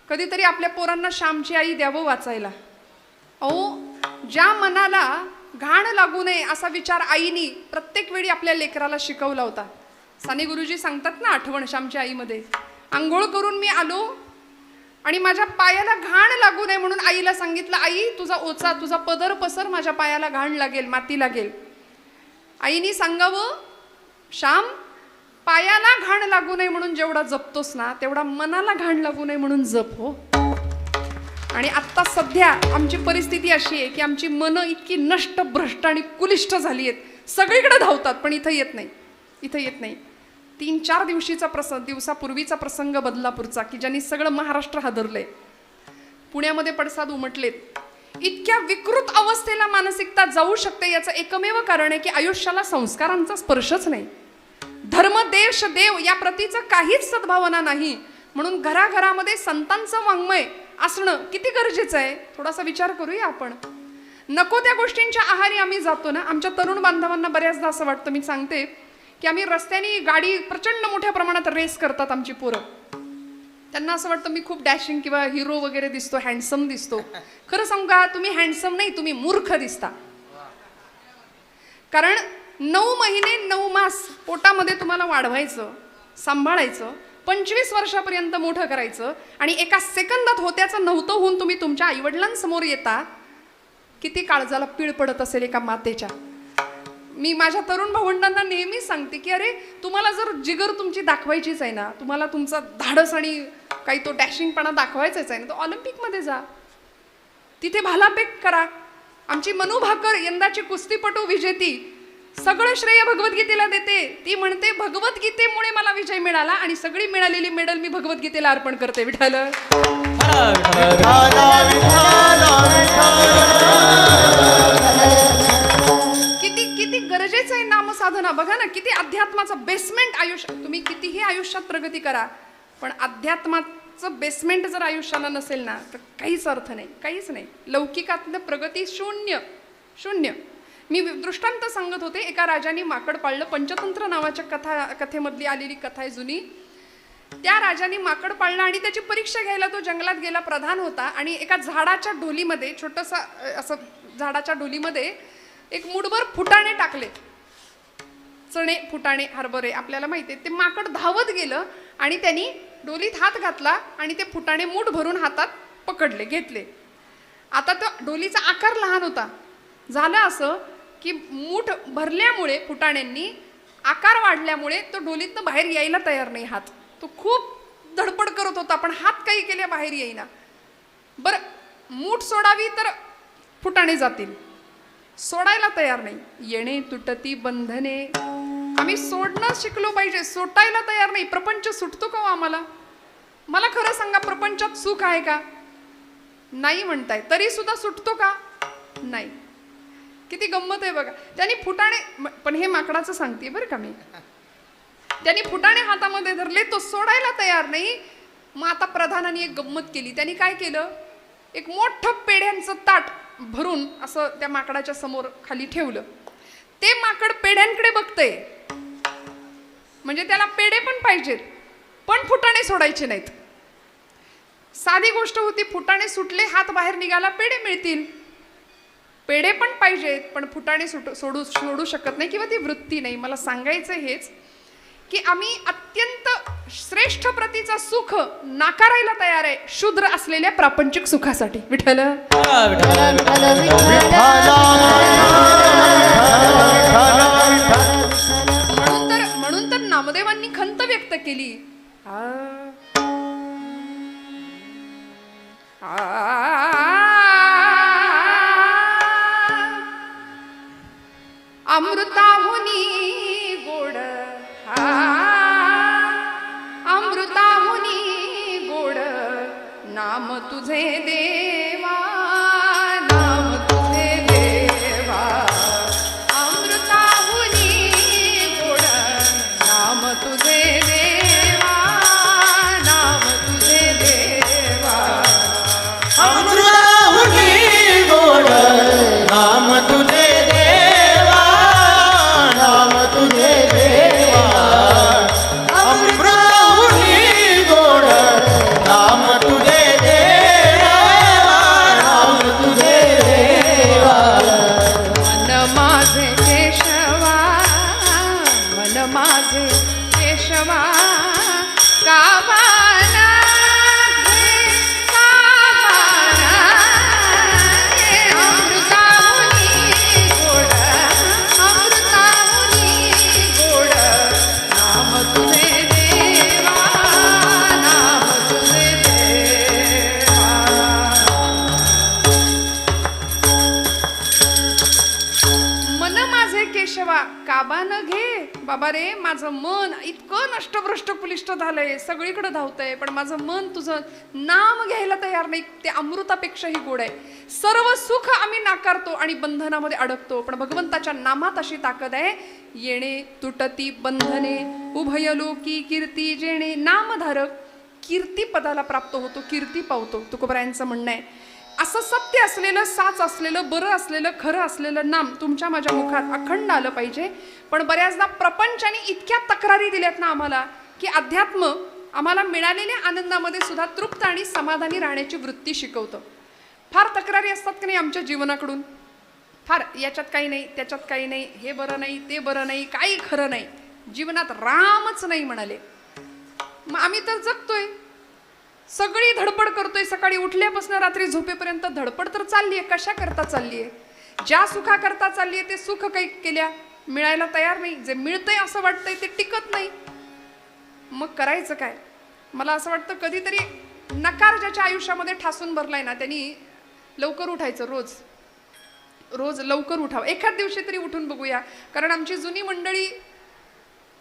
कधीतरी आपल्या पोरांना श्यामची आई द्यावं वाचायला. अहो, ज्या मनाला घाण लागू नये असा विचार आईनी प्रत्येक वेळी आपल्या लेकराला शिकवला होता. साने गुरुजी सांगतात ना आठवण श्यामच्या आईमध्ये, आंघोळ करून मी आलो आणि माझ्या पायाला घाण लागू नये म्हणून आईला सांगितलं, आई तुझा ओचा, तुझा पदर पसर, माझ्या पायाला घाण लागेल, माती लागेल. आईनी सांगावं, श्याम, पायाला घाण लागू नये म्हणून जेवढा जपतोस ना, तेवढा मनाला घाण लागू नये म्हणून जप हो. आणि आत्ता सध्या आमची परिस्थिती अशी आहे की आमची मनं इतकी नष्ट, भ्रष्ट आणि कुलिष्ठ झाली आहेत, सगळीकडे धावतात पण इथं येत नाही, इथं येत नाही. 3-4 दिवसापूर्वीचा प्रसंग बदलापूरचा, की ज्यांनी सगळं महाराष्ट्र हादरलंय. पुण्यामध्ये पडसाद उमटलेत. इतक्या विकृत अवस्थेला मानसिकता जाऊ शकते याचं एकमेव कारण आहे की आयुष्याला संस्कारांचा स्पर्शच नाही. धर्म, देश, देव या प्रतीचं काहीच सद्भावना नाही. म्हणून घराघरामध्ये संतांचं वाङ्मय असणं किती गरजेचं आहे, थोडासा विचार करूया आपण. नको त्या गोष्टींच्या आहारी आम्ही जातो ना. आमच्या तरुण बांधवांना बऱ्याचदा असं वाटतं, मी सांगते की आम्ही रस्त्याने गाडी प्रचंड मोठ्या प्रमाणात रेस करतात आमची पोरं. त्यांना असं वाटतं मी खूप डॅशिंग किंवा हिरो वगैरे दिसतो, हँडसम दिसतो. खरं सांगू का, तुम्ही हँडसम नाही, तुम्ही मूर्ख दिसता. कारण 9 महिने 9 मास पोटामध्ये तुम्हाला वाढवायचं, सांभाळायचं, 25 वर्षापर्यंत मोठं करायचं आणि एका सेकंदात होत्याचं नव्हतं होऊन तुम्ही तुमच्या आईवडिलांसमोर येता, किती काळजाला पीळ पडत असेल एका मातेच्या. मी माझ्या तरुण भावंडांना नेहमी सांगते की अरे तुम्हाला जर जिगर तुमची दाखवायचीच आहे ना, तुम्हाला तुमचा धाडस आणि काही तो डॅशिंगपणा दाखवायचाच आहे ना, तर ऑलिम्पिकमध्ये जा, तिथे भालाफेक करा. आमची मनू भाकर यंदाची कुस्तीपटू विजेती सगळं श्रेय भगवद्गीतेला देते. ती म्हणते भगवद्गीतेमुळे मला विजय मिळाला आणि सगळी मिळालेली मेडल मी भगवद्गीतेला अर्पण करते. विठ्ठल किती किती गरजेचं आहे नामसाधना. बघा ना, किती अध्यात्माचं बेसमेंट आयुष्य. तुम्ही कितीही आयुष्यात प्रगती करा, पण अध्यात्माचं बेसमेंट जर आयुष्याला नसेल ना, तर काहीच अर्थ नाही, काहीच नाही. लौकिकातलं प्रगती शून्य शून्य. मी दृष्टांत सांगत होते. एका राजाने माकड पाळलं. पंचतंत्र नावाच्या कथेमधली आलेली कथा आहे जुनी. त्या राजाने माकड पाळलं आणि त्याची परीक्षा घ्यायला तो जंगलात गेला. प्रधान होता आणि एका झाडाच्या ढोलीमध्ये, छोटंसं असं झाडाच्या ढोलीमध्ये एक मुठभर फुटाणे टाकले. चणे, फुटाणे, हरभरे आपल्याला माहिती आहे. ते माकड धावत गेलं आणि त्यांनी डोलीत हात घातला आणि ते फुटाणे मूठ भरून हातात पकडले, घेतले. आता तो डोलीचा आकार लहान होता. झालं असं की मूठ भरल्यामुळे फुटाण्यांनी आकार वाढल्यामुळे तो डोलीतनं बाहेर यायला तयार नाही. हात तो खूप धडपड करत होता, पण हात काही केल्या बाहेर येईना. बरं, मूठ सोडावी तर फुटाणे जातील, सोडायला तयार नाही. येणे तुटती बंधने. आम्ही सोडणं शिकलो पाहिजे, सोटायला तयार नाही. प्रपंच सुटतो का हो आम्हाला? मला खरं सांगा, प्रपंचात सुख आहे का? नाही म्हणताय, तरी सुद्धा सुटतो का? नाही. किती गंमत आहे बघा. त्यांनी फुटाणे, पण हे माकडाचं सांगते बरं का मी, त्यांनी फुटाणे हातामध्ये धरले, तो सोडायला तयार नाही. मग आता प्रधानाने एक गंमत केली. त्यांनी काय केलं, एक मोठं पेढ्यांचं ताट भरून असं त्या माकडाच्या समोर खाली ठेवलं. ते माकड पेढ्यांकडे बघतंय, म्हणजे त्याला पेढे पण पाहिजेत, पण फुटाणे सोडायचे नाहीत. साधी गोष्ट होती, फुटाणे सुटले, हात बाहेर निघाला, पेढे मिळतील. पेढे पण पाहिजेत, पण फुटाणे सोडू शकत नाही, किंवा ती वृत्ती नाही. मला सांगायचं हेच की आम्ही अत्यंत श्रेष्ठ प्रतीचा सुख नाकारायला तयार आहे शूद्र असलेल्या प्रापंचिक सुखासाठी. विठ्ठल म्हणून तर नामदेवांनी खंत व्यक्त केली. अमृताहुनी गोड, अमृताहुनी गोड नाम तुझे देवा, नाम तुझे देवा. अमृताहुनी गोड नाम तुझे देवा, नाम तुझे देवा. अमृताहुनी गोड नाम तुझे देवा, नाम तुझे देवा. अमृताहुनी गोड नाम तुझे देवा, नाम तुझे देवा. मन माझे केशवा, मन माझे केशवा, काबाना घे, काबाना घे. अमृताहुनी गोड, अमृताहुनी गोड नाम तुझे देवा, नाम तुझे देवा. मन माझे केशवा, काबा न घे. बाबा रे, माझं मन इतकं नष्टभ्रष्ट पुलिष्ट झालंय, सगळीकडे धावतंय, पण माझं मन तुझं नाम घ्यायला तयार नाही. ते अमृतापेक्षाही गोड आहे. सर्व सुख आम्ही नाकारतो आणि बंधनामध्ये अडकतो, पण भगवंताच्या नामात अशी ताकद आहे. येणे तुटती बंधने, उभयलोकी कीर्ती जेणे. नामधारक कीर्ती पदाला प्राप्त होतो, कीर्ती पावतो. तुकोबरायांचं म्हणणं आहे. असं सत्य असलेलं, साच असलेलं, बरं असलेलं, खरं असलेलं नाम तुमच्या माझ्या मुखात अखंड आलं पाहिजे. पण बऱ्याचदा प्रपंचाने इतक्या तक्रारी दिल्यात ना आम्हाला, की अध्यात्म आम्हाला मिळालेल्या आनंदामध्ये सुद्धा तृप्त आणि समाधानी राहण्याची वृत्ती शिकवतं. फार तक्रारी असतात की नाही आमच्या जीवनाकडून, फार. याच्यात काही नाही, त्याच्यात काही नाही, हे बरं नाही, ते बरं नाही, काही खरं नाही. जीवनात रामच नाही म्हणाले. मग आम्ही तर जगतोय, सगळी धडपड करतोय, सकाळी उठल्यापासून रात्री झोपेपर्यंत धडपड तर चालली आहे. कशा करता चालली आहे? ज्या सुखा करता चालली आहे ते सुख काही केल्या मिळायला तयार नाही. जे मिळतंय असं वाटतंय ते टिकत नाही. मग करायचं काय? मला असं वाटतं कधीतरी नकार ज्याच्या आयुष्यामध्ये ठासून भरलाय ना त्यांनी लवकर उठायचं. रोज रोज लवकर उठावं. एखाद दिवशी तरी उठून बघूया. कारण आमची जुनी मंडळी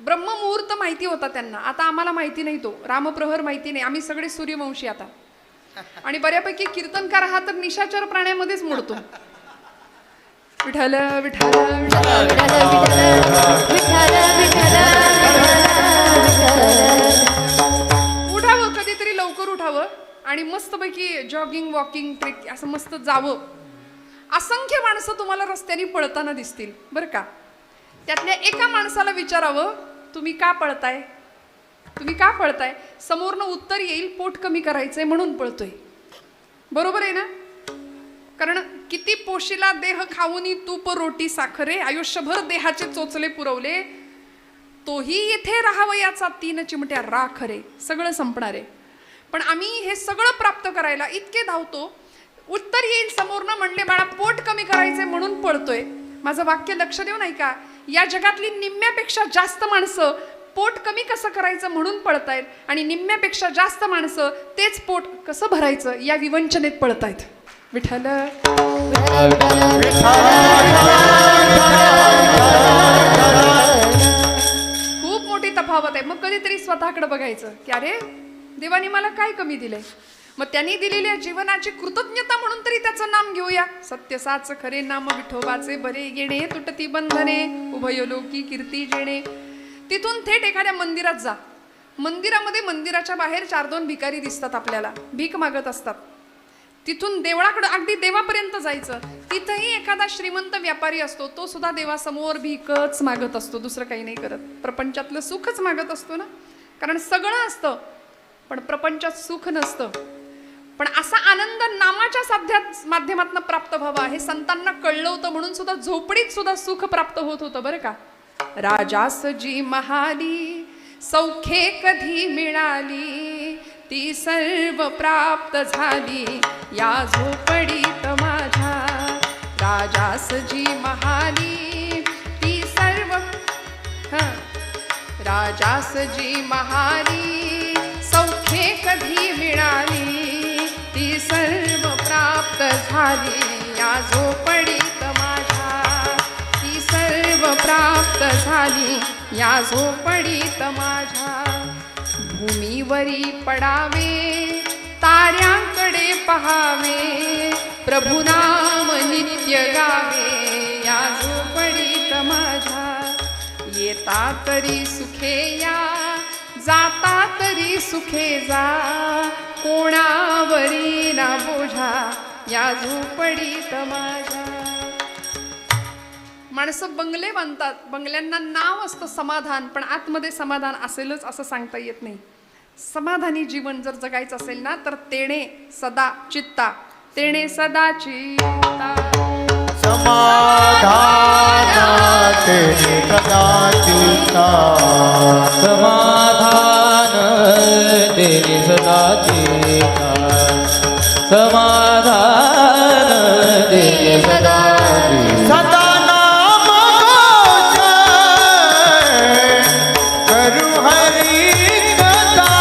ब्रह्ममुहूर्त माहिती होता त्यांना, आता आम्हाला माहिती नाही. तो रामप्रहर माहिती नाही. आम्ही सगळे सूर्यवंशी आता. आणि बऱ्यापैकी कीर्तनकार हा तर निशाचर प्राण्यामध्येच मोडतो. विठ्ठल विठ्ठल विठ्ठल विठ्ठल उठावं, कधीतरी लवकर उठावं आणि मस्तपैकी जॉगिंग वॉकिंग ट्रेक असं मस्त जावं. असंख्य माणसं तुम्हाला रस्त्याने पळताना दिसतील बरं का. त्यातल्या एका माणसाला विचारावं, तुम्ही का पळताय? तुम्ही का पळताय? समोरनं उत्तर येईल, पोट कमी करायचंय म्हणून पळतोय. बरोबर आहे ना? कारण किती पोशीला देह खाऊनी तूप रोटी साखरे, आयुष्यभर देहाचे चोचले पुरवले, तोही येथे राहावयाचा 3 चिमट्या राखरे. सगळं संपणार आहे. पण आम्ही हे सगळं प्राप्त करायला इतके धावतो, उत्तर येईल समोरनं म्हणले बाळा पोट कमी करायचंय म्हणून पळतोय. माझं वाक्य लक्ष देऊ नाही का? या जगातली निम्म्यापेक्षा जास्त माणसं पोट कमी कसं करायचं म्हणून पळतायत आणि निम्म्यापेक्षा जास्त माणसं तेच पोट कसं भरायचं या विवंचनेत पळतायत. विठ्ठल खूप मोठी तफावत आहे. मग कधीतरी स्वतःकडे बघायचं की अरे देवाने मला काय कमी दिलंय. मग त्यांनी दिलेल्या जीवनाची कृतज्ञता म्हणून तरी त्याचं नाम घेऊया. सत्य साच खरे नाम विठोबाचे बरे गेणे, तुटती बंधने उभयलोकी कीर्ती जेणे. तिथून थेट एखाद्या मंदिरात जा. मंदिरामध्ये मंदिराच्या बाहेर 4-2 भिकारी दिसतात आपल्याला, भीक मागत असतात. तिथून देवळाकडे अगदी देवापर्यंत जायचं. तिथंही एखादा श्रीमंत व्यापारी असतो, तो सुद्धा देवासमोर भीकच मागत असतो, दुसरं काही नाही करत. प्रपंचातलं सुखच मागत असतो ना. कारण सगळं असतं पण प्रपंचात सुख नसतं. पण असा आनंद नामाच्या साध्यात माध्यमातून प्राप्त व्हावा हे संतांना कळलं होतं, म्हणून सुद्धा झोपडीत सुद्धा सुख प्राप्त होत होतं बरं का. राजास जी महाली सौख्ये कधी मिळाली, ती सर्व प्राप्त झाली या झोपडीत माझ्या. राजास जी महाली ती सर्व राजास जी महाली सौख्ये कधी मिळाली, ती सर्व प्राप्त झाली या झोपडीत माझ्या. ती सर्व प्राप्त झाली या झोपडीत माझ्या. भूमीवरी पडावे ताऱ्यांकडे पहावे, प्रभु नाम नित्य गावे या झोपडीत माझ्या. येता तरी सुखे या, जाता तरी सुखे जा, कोणावरी ना बोझा या झोपडीत माझ्या. माणसं बंगले बांधतात, बंगल्यांना नाव असतं समाधान, पण आतमध्ये समाधान असेलच असं सांगता येत नाही. समाधानी जीवन जर जगायचं असेल ना तर तेणे सदा चित्ता, तेणे सदा चित्ता. समाधान तेने सदा चित्ता, समाधान तेने सदा चित्ता, समाधान तेने सदा चित्ता. सदा नाम घोष करू हरि कथा,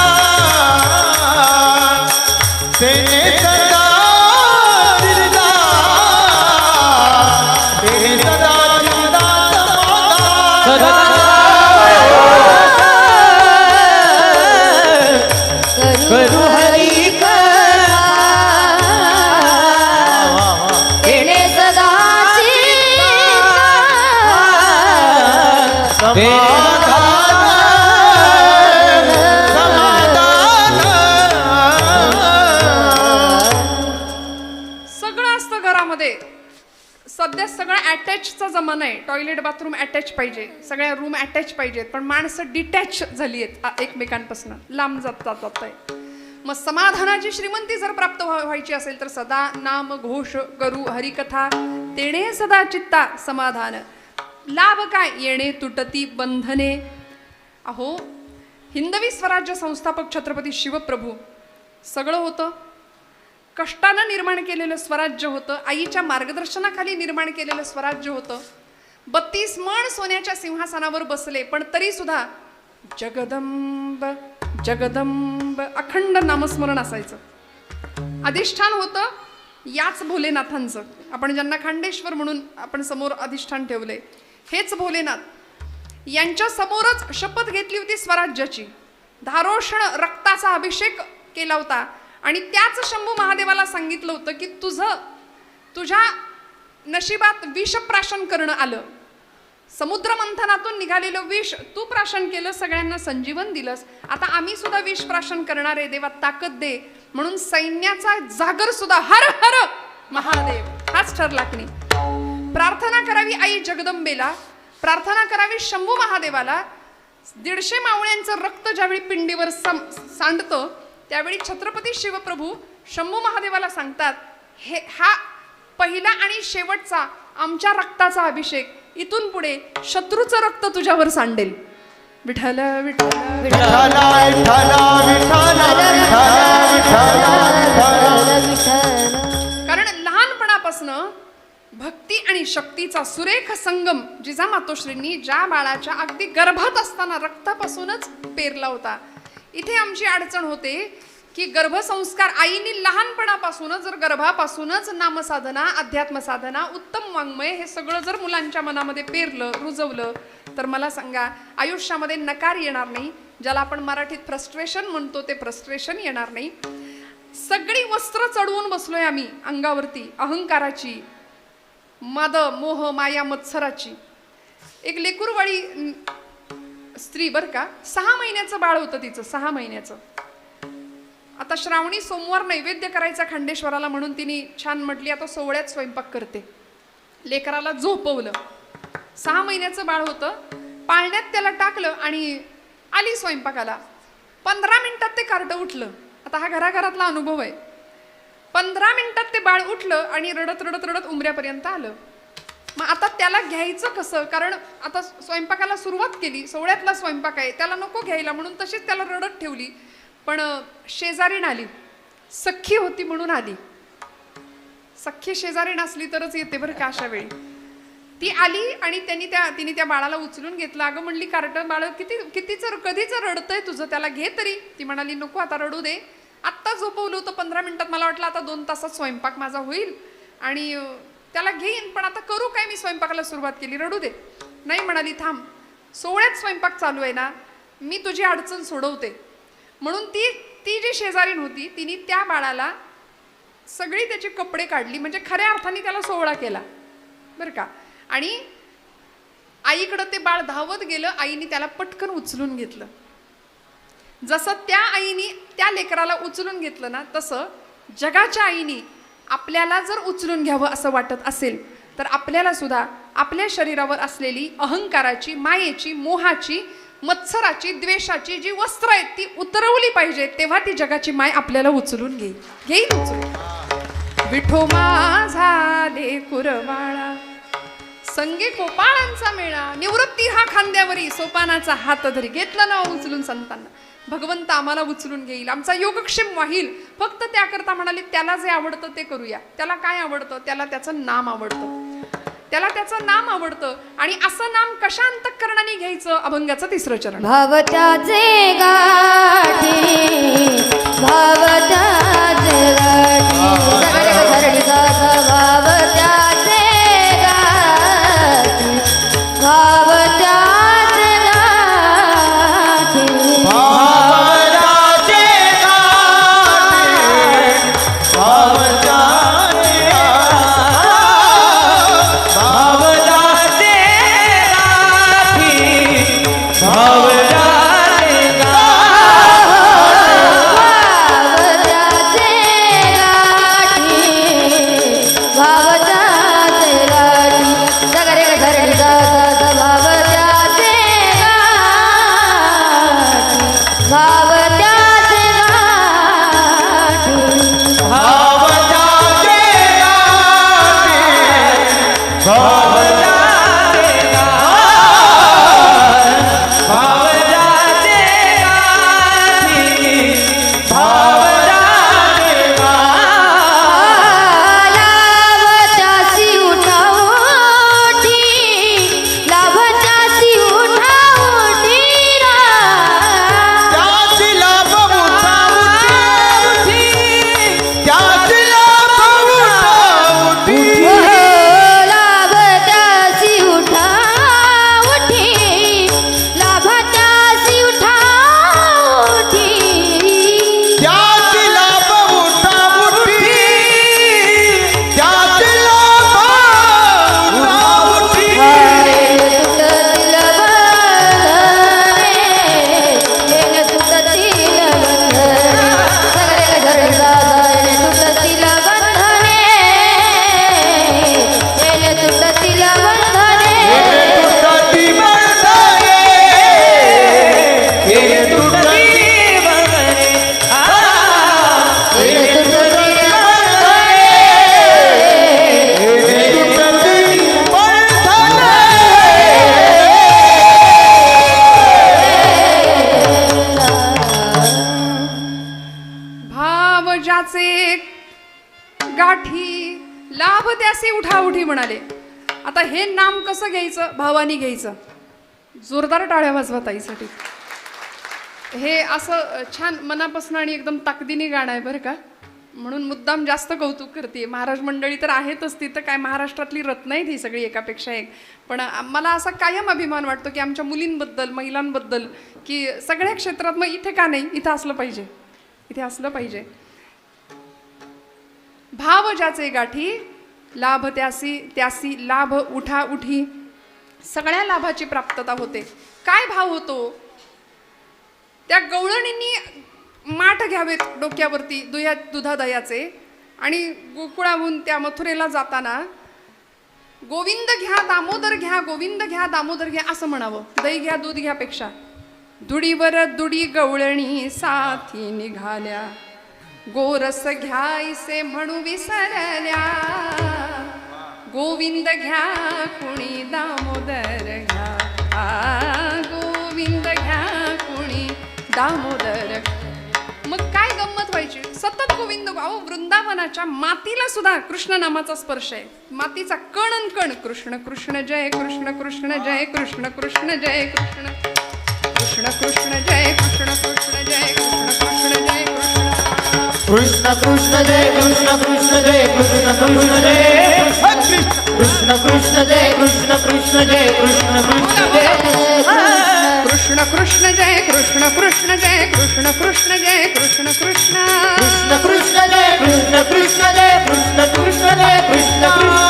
तेने सदा चित्ता, तेने सदा चित्ता करू हरी तेणे सदा सगळं असतं घरामध्ये. सध्या सगळं अटॅचचा जमाना आहे. टॉयलेट बाथरूम अटॅच पाहिजे, सगळ्या रूम अटॅच पाहिजेत, पण माणसं डिटॅच झाली आहेत एकमेकांपासून, लांब जात आहे. मग समाधानाची श्रीमंती जर प्राप्त व्हायची असेल तर सदा नाम घोष करू हरिकथा, तेणे सदा चित्ता समाधान. लाभ काय? येणे तुटती बंधने. अहो हिंदवी स्वराज्य संस्थापक छत्रपती शिवप्रभू सगळं होतं. कष्टानं निर्माण केलेलं स्वराज्य होतं. आईच्या मार्गदर्शनाखाली निर्माण केलेलं स्वराज्य होतं. 32 मण सोन्याच्या सिंहासनावर बसले, पण तरी सुद्धा जगदंब जगदंब अखंड नामस्मरण असायचं. अधिष्ठान होतं याच भोलेनाथांचं. आपण ज्यांना खांडेश्वर म्हणून आपण समोर अधिष्ठान ठेवले, हेच भोलेनाथ. यांच्या समोरच शपथ घेतली होती स्वराज्याची. धारोषण रक्ताचा अभिषेक केला होता आणि त्याच शंभू महादेवाला सांगितलं होतं की तुझ्या नशिबात विष प्राशन करणं आलं. समुद्र मंथनातून निघालेलं विष तू प्राशन केलं, सगळ्यांना संजीवन दिलंस. आता आम्ही सुद्धा विष प्राशन करणार आहे, देवा ताकद दे. म्हणून सैन्याचा जागर सुद्धा हर हर महादेव हाच ठरला की नाही. प्रार्थना करावी आई जगदंबेला, प्रार्थना करावी शंभू महादेवाला. 150 मावळ्यांचं रक्त ज्यावेळी पिंडीवर सांडतं त्यावेळी छत्रपती शिवप्रभू शंभू महादेवाला सांगतात, हा पहिला आणि शेवटचा आमच्या रक्ताचा अभिषेक. इथून पुढे शत्रूचं रक्त तुझ्यावर सांडेल. विठ्ठल विठ्ठल विठ्ठल कारण लहानपणापासनं भक्ती आणि शक्तीचा सुरेख संगम जिजामातोश्रींनी ज्या बाळाच्या अगदी गर्भात असताना रक्तापासूनच पेरला होता. इथे आमची अडचण होते की गर्भसंस्कार आईने लहानपणापासूनच जर गर्भापासूनच नामसाधना, अध्यात्मसाधना, उत्तम वाङ्मय हे सगळं जर मुलांच्या मनामध्ये पेरलं, रुजवलं तर मला सांगा आयुष्यामध्ये नकार येणार नाही. ज्याला आपण मराठीत फ्रस्ट्रेशन म्हणतो ते फ्रस्ट्रेशन येणार नाही. सगळी वस्त्र चढवून बसलोय आम्ही अंगावरती, अहंकाराची, मद मोह माया मत्सराची. एक लेकूरवाळी स्त्री बरं का, 6 महिन्याचं बाळ होतं तिचं, 6 महिन्याचं. आता श्रावणी सोमवार नैवेद्य करायचा खांडेश्वराला म्हणून तिने छान म्हटली आता सोवळ्यात स्वयंपाक करते. लेकराला झोपवलं. 6 महिन्याचं बाळ होतं. पाळण्यात त्याला टाकलं आणि आली स्वयंपाकाला. 15 मिनिटात ते कार्टं उठलं. आता हा घराघरातला अनुभव आहे. 15 मिनिटात ते बाळ उठलं आणि रडत रडत रडत उंबऱ्यापर्यंत आलं. मग आता त्याला घ्यायचं कसं, कारण आता स्वयंपाकाला सुरुवात केली, सोवळ्यातला स्वयंपाक आहे, त्याला नको घ्यायला म्हणून तशीच त्याला रडत ठेवली. पण शेजारीण आली, सख्खी होती म्हणून आली. सख्खी शेजारीण असली तरच येते बरं का अशा वेळी. ती आली आणि तिने त्या बाळाला उचलून घेतलं. अगं म्हणली कार्ट बाळ कधीच रडतंय तुझं, त्याला घे तरी. ती म्हणाली नको आता रडू दे, आत्ता झोपवलं होतं 15 मिनिटात, मला वाटलं आता 2 तासात स्वयंपाक माझा होईल आणि त्याला घेईन, पण आता करू काय, मी स्वयंपाकाला सुरुवात केली, रडू दे. नाही म्हणाली थांब, सोवळ्यात स्वयंपाक चालू आहे ना, मी तुझी अडचण सोडवते. म्हणून ती जी शेजारीण होती तिने त्या बाळाला सगळी त्याचे कपडे काढली, म्हणजे खऱ्या अर्थाने त्याला सोवळा केला बरं का. आणि आईकडं ते बाळ धावत गेलं. आईने त्याला पटकन उचलून घेतलं. जसं त्या आईने त्या लेकराला उचलून घेतलं ना, तसं जगाच्या आईने आपल्याला जर उचलून घ्यावं असं वाटत असेल तर आपल्याला सुद्धा आपल्या शरीरावर असलेली अहंकाराची, मायेची, मोहाची, मत्सराची, द्वेषाची जी वस्त्र आहेत ती उतरवली पाहिजे. तेव्हा ती जगाची माय आपल्याला उचलून घेईल उचलून. विठो माझा लेकुरवाळा संगे गोपाळांचा मेळा, निवृत्ती हा खांद्यावरी सोपानाचा हात धरी. घेतलं ना उचलून संतांना, भगवंत आम्हाला उचलून घेईल, आमचा योगक्षेम वाहील. फक्त त्याकरता म्हणाले त्याला जे आवडतं ते करूया. त्याला काय आवडतं, त्याला त्याचं नाम आवडतं, त्याला त्याचं नाम आवडतं. आणि असं नाम कशा अंतःकरणाने घ्यायचं, अभंगाचं 3रं चरण. भावत्याचे गाठी भावत्याचे गाठी धरणीचा भावत्याचे गाठी भावत्याचे गाठी भावराचे गाठी भावराचे गाठी लाभ त्यासी उठा उठी म्हणाले. आता हे नाम कसं घ्यायचं, भावानी घ्यायचं. जोरदार टाळ्या वाजवा ताईसाठी. हे असं छान मनापासून आणि एकदम ताकदीने गाणं आहे बरं का, म्हणून मुद्दाम जास्त कौतुक करते. महाराज मंडळी तर आहेतच, तिथं काय महाराष्ट्रातली रत्न आहेत ही सगळी एकापेक्षा एक. पण मला असा कायम अभिमान वाटतो की आमच्या मुलींबद्दल, महिलांबद्दल, की सगळ्या क्षेत्रात, मग इथे का नाही, इथं असलं पाहिजे, इथे असलं पाहिजे. भाव ज्याचे गाठी लाभ त्यासी त्यासी लाभ उठा उठी. सगळ्या लाभाची प्राप्तता होते. काय भाव होतो, त्या गवळणींनी माठ घ्यावेत डोक्यावरती दुधादयाचे आणि गोकुळाहून त्या मथुरेला जाताना गोविंद घ्या दामोदर घ्या, गोविंद घ्या दामोदर घ्या असं म्हणावं. दही घ्या दूध घ्यापेक्षा. दुडीवर दुडी गवळणी साथी निघाल्या, गोरस घ्यायसे म्हणू विसरल्या. गोविंद घ्या कुणी दामोदर घ्या, गोविंद घ्या कुणी दामोदर. मग काय गंमत व्हायची, सतत गोविंद. अहो वृंदावनाच्या मातीला सुद्धा कृष्ण नामाचा स्पर्श आहे. मातीचा कण अन कण कृष्ण कृष्ण जय कृष्ण कृष्ण जय कृष्ण कृष्ण जय कृष्ण कृष्ण कृष्ण जय कृष्ण कृष्ण जय कृष्ण कृष्ण जय कृष्ण कृष्ण कृष्ण जय कृष्ण कृष्ण जय कृष्ण कृष्ण जय कृष्ण कृष्ण जय कृष्ण कृष्ण जय कृष्ण कृष्ण जय कृष्ण कृष्ण जय कृष्ण कृष्ण जय कृष्ण कृष्ण जय कृष्ण कृष्ण कृष्ण कृष्ण जय कृष्ण कृष्ण जय कृष्ण कृष्ण जय कृष्ण कृष्ण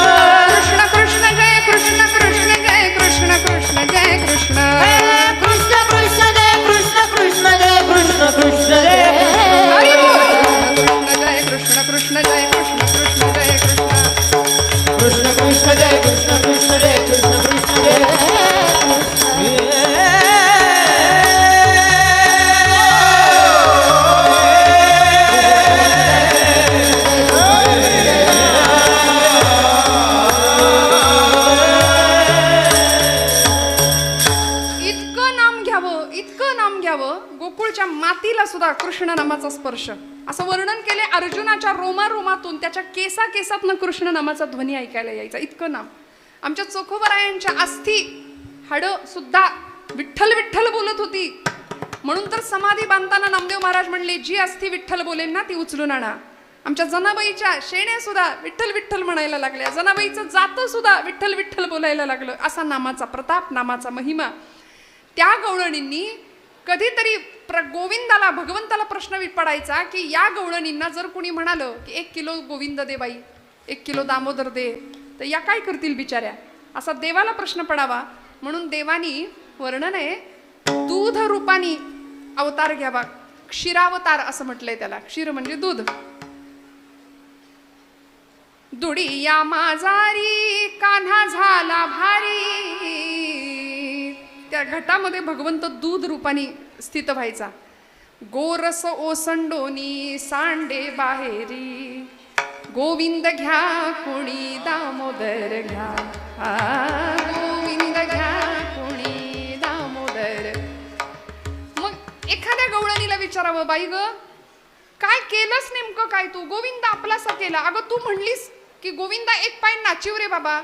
कृष्ण कृष्ण जय कृष्ण कृष्ण जय कृष्ण कृष्ण जय कृष्ण कृष्ण कृष्ण जय कृष्ण कृष्ण जय कृष्ण कृष्ण जय हरी बोल. जय कृष्ण कृष्ण जय कृष्ण कृष्ण जय कृष्ण कृष्ण कृष्ण जय कृष्ण कृष्ण जय कृष्ण कृष्ण जय इतकं नाम घ्यावं, गोकुळच्या मातीला सुद्धा कृष्ण नामाचा स्पर्श. असं वर्णन केले अर्जुनाच्या रोमारोमातून, त्याच्या केसा केसातनं कृष्ण नामाचा ध्वनी ऐकायला यायचा. इतकं नाम. आमच्या चोखोबरायांच्या अस्थी हाडं सुद्धा विठ्ठल विठ्ठल बोलत होती. म्हणून तर समाधी बांधताना नामदेव महाराज म्हणले, जी अस्थी विठ्ठल बोलेल ना ती उचलून आणा. आमच्या जनाबाईच्या शेण्या सुद्धा विठ्ठल विठ्ठल म्हणायला लागल्या. जनाबाईचं जातं सुद्धा विठ्ठल विठ्ठल बोलायला लागलं. असा नामाचा प्रताप, नामाचा महिमा. त्या गवळणींनी कधीतरी गोविंदाला, भगवंताला प्रश्न पडायचा की या गवळणींना जर कुणी म्हणालं की 1 किलो गोविंद दे बाई, 1 किलो दामोदर दे, तर या काय करतील बिचाऱ्या, असा देवाला प्रश्न पडावा. म्हणून देवानी, वर्णन आहे, दूध रूपानी अवतार घ्यावा. क्षीरावतार असं म्हटलंय त्याला. क्षीर म्हणजे दूध. दुडी या माझारी कान्हा झाला भारी. त्या घटामध्ये भगवंत दूध रूपाने स्थित व्हायचा. गोरस ओसंडोनी सांडे बाहेरी, गोविंद घ्या कुणी दामोदर घ्या, गोविंद घ्या कुणी दामोदर. मग एखाद्या गवळणीला विचारावं, बाई ग काय केलंस नेमकं काय तू, गोविंद आपलासा केला. अगं तू म्हणलीस की गोविंदा एक पाय नाचिव रे बाबा,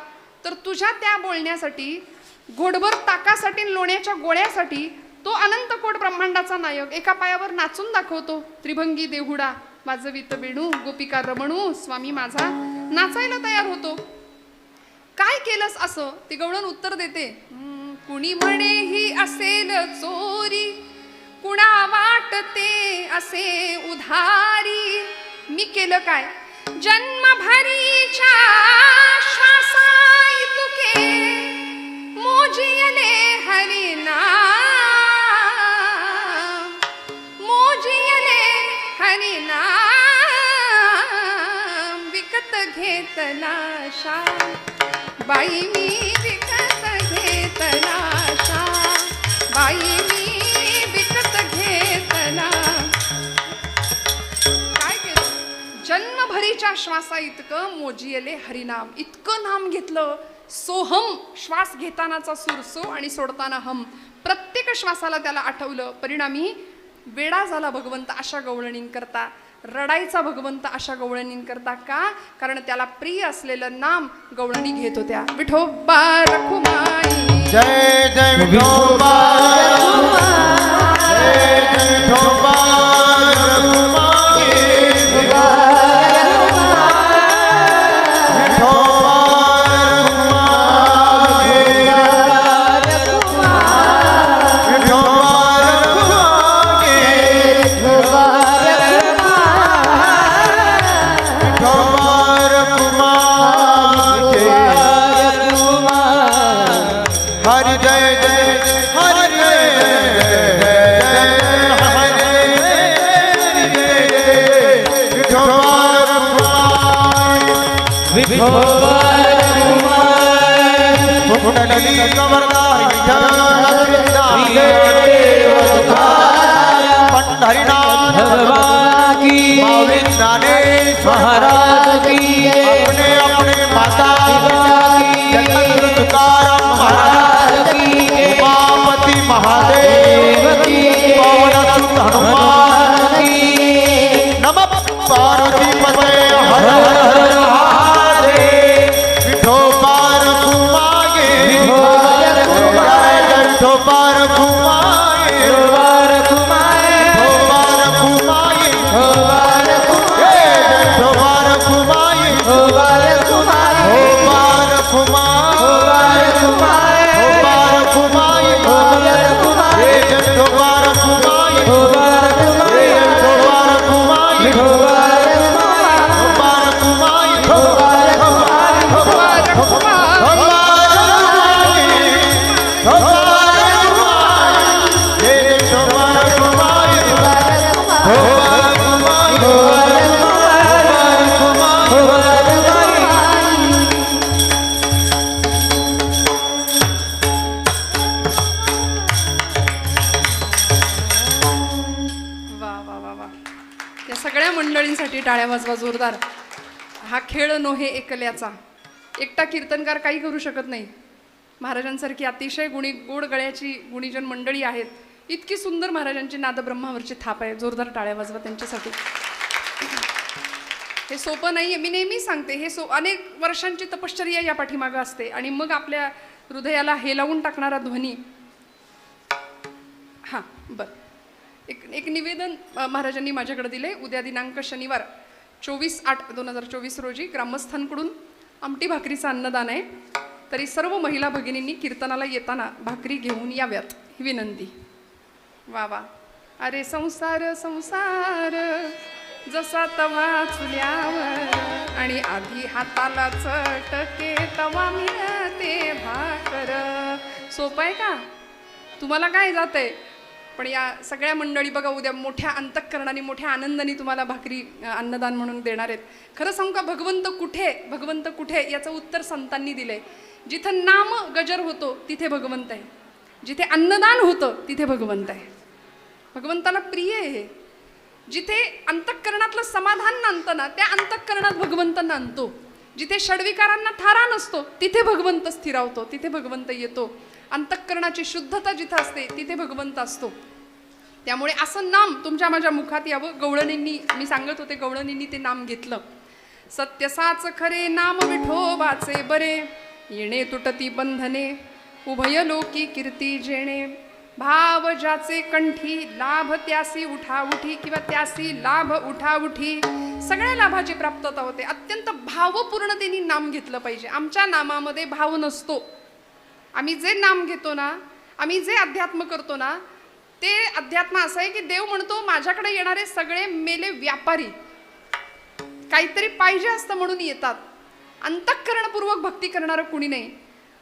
तर तुझ्या त्या बोलण्यासाठी, घोडभर ताकासाठी, लोण्याच्या गोळ्यासाठी तो अनंत कोट ब्रह्मांडाचा नायक एका पायावर नाचून दाखवतो. त्रिभंगी देहुडा वाजवित वेणू, गोपिका रमणू, स्वामी माझा नाचायला तयार होतो. काय केलंस असं? ती गवळण उत्तर देते, कुणी म्हणे ही असेल चोरी, कुणा वाटते असे उधारी. मी केलं काय? जन्मभरीच्या श्वासाई तुके मोजियले हरिनाम, मोजियले हरिनाम. विकत घेतला शा बाई मी, विकत घेतला शा बाई मी, विकत घेतला. काय केलं? जन्मभरीच्या श्वासा इतकं मोजियले हरिनाम. इतकं नाम घेतलं. सोहम, श्वास घेतानाचा सूर सो आणि सोडताना हम. प्रत्येक श्वासाला त्याला आठवलं. परिणामी वेडा झाला भगवंत अशा गवळणींकरता. रडायचा भगवंत अशा गवळणींकरता का? कारण त्याला प्रिय असलेलं नाम गवळणी घेत होत्या. विठोबा रखुमाई जय जय विठोबा जय जय विठोबा रखुमाई विठोबा हरि जय जय हरि कुंडली पंढरीनाथ भगवान की ज्ञानेश्वर महाराज की अपने अपने माता की तुकाराम महाराज की उमापति महादेव की पवन सुत हनुमान की नमः पार्वती पते हर हर महादेव विठोबा रखुमाई जय विठोबा रखुमाई विठोबा रखुमाई जय विठोबा रखुमाई विठोबा या सगळ्या मंडळींसाठी टाळ्या वाजवा जोरदार. हा खेळ नोहे एकल्याचा. एकटा कीर्तनकार काही करू शकत नाही. महाराजांसारखी अतिशय गोड गळ्याची गुणीजन मंडळी आहेत. इतकी सुंदर महाराजांची नादब्रह्मावरची थाप आहे. जोरदार टाळ्या वाजवा त्यांच्यासाठी. हे सोपं नाही आहे. मी नेहमी सांगते हे अनेक वर्षांची तपश्चर्या या पाठीमागं असते आणि मग आपल्या हृदयाला हेलावून टाकणारा ध्वनी. हां बरं. एक निवेदन महाराजांनी माझ्याकडे दिले. उद्या दिनांक शनिवार 24/8/2024 रोजी ग्रामस्थांकडून आमटी भाकरीचं अन्नदान आहे. तरी सर्व महिला भगिनींनी कीर्तनाला येताना भाकरी घेऊन याव्यात ही विनंती. वा वा. अरे संसार संसार जसा तवा चुल्यावर आणि आधी हाताला चटके तवा मिळते भाकर. सोपं आहे का? तुम्हाला काय जातंय? पण या सगळ्या मंडळी बघा उद्या मोठ्या अंतःकरणाने मोठ्या आनंदाने तुम्हाला भाकरी अन्नदान म्हणून देणार आहेत. खरं सांगू का भगवंत कुठे याचं उत्तर संतांनी दिलंय. जिथं नाम गजर होतो तिथे भगवंत आहे. जिथे अन्नदान होतं तिथे भगवंत आहे. भगवंताला प्रिय आहे. जिथे अंतःकरणातलं समाधान नांदतं ना त्या अंतःकरणात भगवंत नांदतो. जिथे षड्विकारांना थारा नसतो तिथे भगवंत स्थिरावतो. तिथे भगवंत येतो. अंतःकरणाची शुद्धता जिथं असते तिथे भगवंत असतो. त्यामुळे असं नाम तुमच्या माझ्या मुखात यावं. गवळणींनी मी सांगत होते गवळणींनी ते नाम घेतलं. सत्य साच खरे नाम विठोबाचे बरे येणे तुटती बंधने उभय लोकी कीर्ती जेणे भाव ज्याचे कंठी लाभ त्यासी उठाउठी किंवा त्यासी लाभ उठाउठी. सगळ्या लाभाची प्राप्तता होते. अत्यंत भावपूर्णतेने नाम घेतलं पाहिजे. आमच्या नामामध्ये भाव नसतो. आम्ही जे नाम घेतो ना आम्ही जे अध्यात्म करतो ना ते अध्यात्म असं आहे की देव म्हणतो माझ्याकडे येणारे सगळे मेले व्यापारी काहीतरी पाहिजे असतं म्हणून येतात. अंतःकरणपूर्वक भक्ती करणारं कुणी नाही.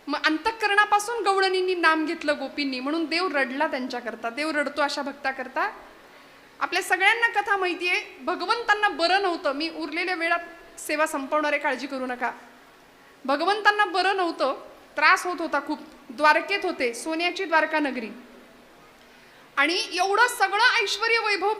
मग अंतःकरणापासून गवळणींनी नाम घेतलं गोपींनी म्हणून देव रडला त्यांच्याकरता. देव रडतो अशा भक्ताकरता. आपल्या सगळ्यांना कथा माहिती आहे. भगवंतांना बरं नव्हतं. मी उरलेल्या वेळात सेवा संपवणारे काळजी करू नका. भगवंतांना बरं नव्हतं. त्रास होत होता खूप. द्वारकेत होते. सोन्याची द्वारका नगरी आणि एवढं सगळं ऐश्वर्य वैभव